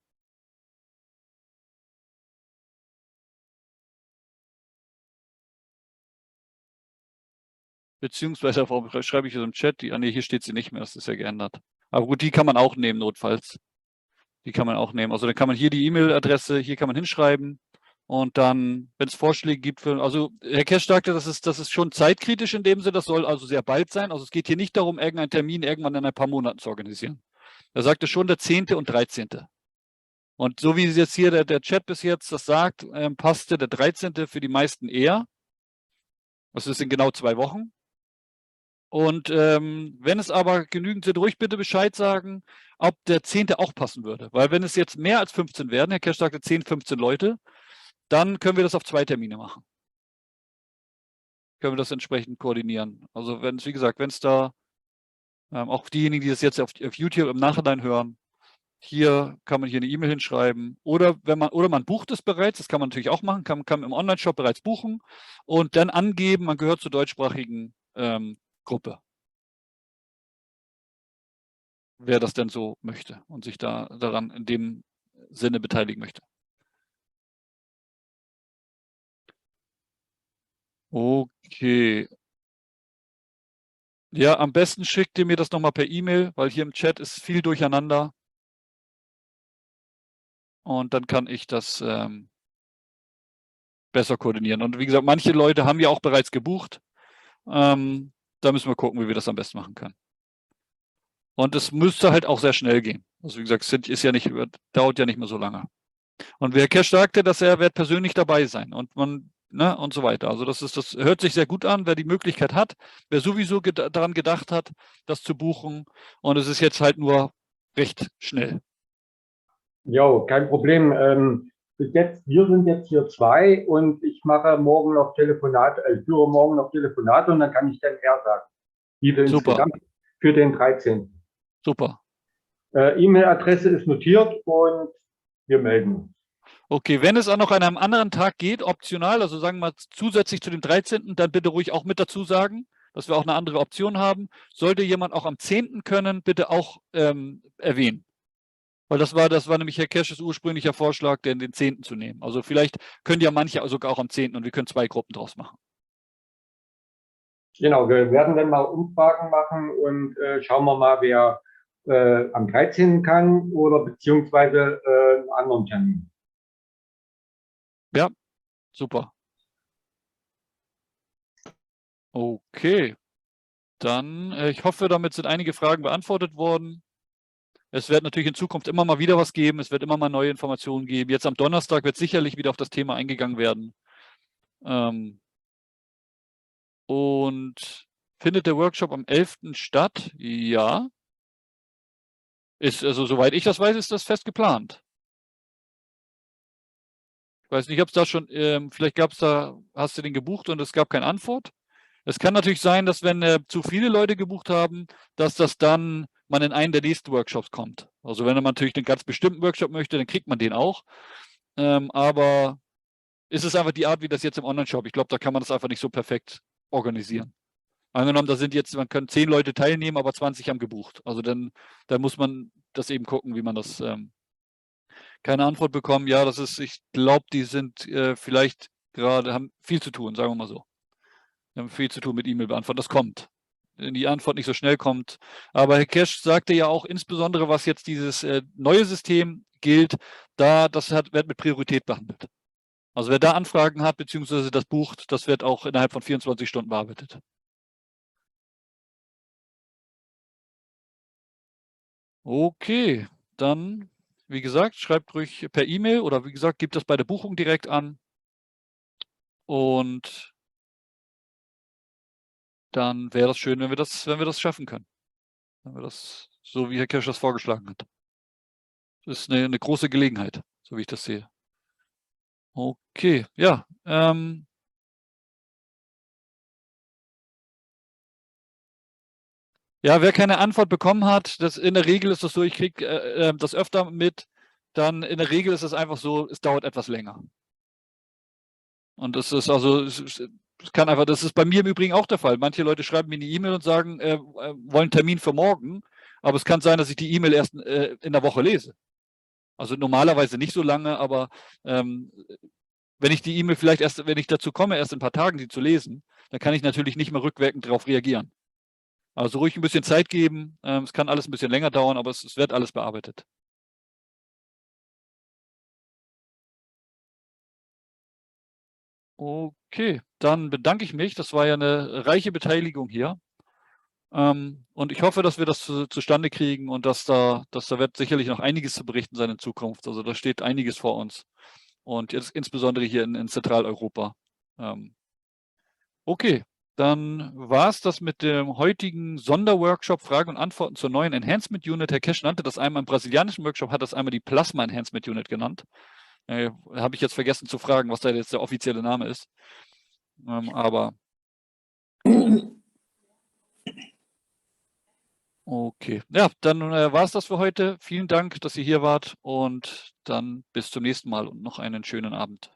Beziehungsweise, warum schreibe ich hier so im Chat? Nee, hier steht sie nicht mehr, das ist ja geändert. Aber gut, die kann man auch nehmen, notfalls. Die kann man auch nehmen. Also dann kann man hier die E-Mail-Adresse, hier kann man hinschreiben. Und dann, wenn es Vorschläge gibt, also Herr Cash sagte, das ist schon zeitkritisch in dem Sinne, das soll also sehr bald sein. Also es geht hier nicht darum, irgendeinen Termin irgendwann in ein paar Monaten zu organisieren. Er sagte schon der 10. und 13. Und so wie jetzt hier der Chat bis jetzt das sagt, passte der 13. für die meisten eher. Das ist in genau 2 Wochen. Und wenn es aber genügend sind, ruhig bitte Bescheid sagen, ob der 10. auch passen würde. Weil wenn es jetzt mehr als 15 werden, Herr Cash sagte 10, 15 Leute, dann können wir das auf 2 Termine machen. Können wir das entsprechend koordinieren. Also wenn es, wie gesagt, wenn es da, auch diejenigen, die das jetzt auf YouTube im Nachhinein hören, hier kann man hier eine E-Mail hinschreiben. Oder man bucht es bereits, das kann man natürlich auch machen, kann im Online-Shop bereits buchen und dann angeben, man gehört zur deutschsprachigen Gruppe. Wer das denn so möchte und sich daran in dem Sinne beteiligen möchte. Okay. Ja, am besten schickt ihr mir das nochmal per E-Mail, weil hier im Chat ist viel durcheinander. Und dann kann ich das besser koordinieren. Und wie gesagt, manche Leute haben ja auch bereits gebucht. Da müssen wir gucken, wie wir das am besten machen können. Und es müsste halt auch sehr schnell gehen. Also wie gesagt, dauert ja nicht mehr so lange. Und Herr Cash sagte, dass er wird persönlich dabei sein und und so weiter. Also das hört sich sehr gut an, wer die Möglichkeit hat, wer sowieso daran gedacht hat, das zu buchen. Und es ist jetzt halt nur recht schnell. Jo, kein Problem. Wir sind jetzt hier 2 und ich mache morgen noch Telefonate, führe morgen noch Telefonate und dann kann ich dann eher sagen, wie wir Super. insgesamt für den 13. Super. E-Mail-Adresse ist notiert und wir melden uns. Okay, wenn es auch noch an einem anderen Tag geht, optional, also sagen wir mal zusätzlich zu dem 13., dann bitte ruhig auch mit dazu sagen, dass wir auch eine andere Option haben. Sollte jemand auch am 10. können, bitte auch erwähnen. Weil das war nämlich Herr Cashes ursprünglicher Vorschlag, den 10. zu nehmen. Also vielleicht können ja manche sogar auch am 10. und wir können 2 Gruppen draus machen. Genau, wir werden dann mal Umfragen machen und schauen wir mal, wer am 13. kann oder beziehungsweise einen anderen Termin. Ja, super. Okay, dann ich hoffe, damit sind einige Fragen beantwortet worden. Es wird natürlich in Zukunft immer mal wieder was geben. Es wird immer mal neue Informationen geben. Jetzt am Donnerstag wird sicherlich wieder auf das Thema eingegangen werden. Und findet der Workshop am 11. statt? Ja. Also, soweit ich das weiß, ist das fest geplant. Ich weiß nicht, ob es da schon, vielleicht hast du den gebucht und es gab keine Antwort. Es kann natürlich sein, dass wenn zu viele Leute gebucht haben, dass man in einen der nächsten Workshops kommt. Also wenn man natürlich einen ganz bestimmten Workshop möchte, dann kriegt man den auch. Aber ist es einfach die Art, wie das jetzt im Online-Shop. Ich glaube, da kann man das einfach nicht so perfekt organisieren. Angenommen, man können 10 Leute teilnehmen, aber 20 haben gebucht. Also dann muss man das eben gucken, wie man das keine Antwort bekommen. Ja, ich glaube, die sind vielleicht haben viel zu tun, sagen wir mal so. Wir haben viel zu tun mit E-Mail beantworten. Das kommt. Wenn die Antwort nicht so schnell kommt. Aber Herr Cash sagte ja auch, insbesondere was jetzt dieses neue System gilt, wird mit Priorität behandelt. Also wer da Anfragen hat, beziehungsweise das bucht, das wird auch innerhalb von 24 Stunden bearbeitet. Okay, dann, wie gesagt, schreibt ruhig per E-Mail oder wie gesagt, gebt das bei der Buchung direkt an. Und dann wäre das schön, wenn wir das schaffen können. Wenn wir das, so wie Herr Cash das vorgeschlagen hat. Das ist eine große Gelegenheit, so wie ich das sehe. Okay, ja. Ja, wer keine Antwort bekommen hat, in der Regel ist das so, ich kriege das öfter mit, dann in der Regel ist es einfach so, es dauert etwas länger. Und das ist also, es kann einfach, das ist bei mir im Übrigen auch der Fall. Manche Leute schreiben mir eine E-Mail und sagen, wollen einen Termin für morgen, aber es kann sein, dass ich die E-Mail erst in der Woche lese. Also normalerweise nicht so lange, aber wenn ich die E-Mail vielleicht erst, wenn ich dazu komme, erst in ein paar Tagen die zu lesen, dann kann ich natürlich nicht mehr rückwirkend darauf reagieren. Also ruhig ein bisschen Zeit geben. Es kann alles ein bisschen länger dauern, aber es wird alles bearbeitet. Okay, dann bedanke ich mich. Das war ja eine reiche Beteiligung hier. Und ich hoffe, dass wir das zustande kriegen und dass da wird sicherlich noch einiges zu berichten sein in Zukunft. Also da steht einiges vor uns. Und jetzt insbesondere hier in Zentraleuropa. Okay, dann war es das mit dem heutigen Sonderworkshop Fragen und Antworten zur neuen Enhancement Unit. Herr Kesch nannte das einmal im brasilianischen Workshop, hat das einmal die Plasma Enhancement Unit genannt. Habe ich jetzt vergessen zu fragen, was da jetzt der offizielle Name ist. Aber okay. Ja, dann war es das für heute. Vielen Dank, dass ihr hier wart und dann bis zum nächsten Mal und noch einen schönen Abend.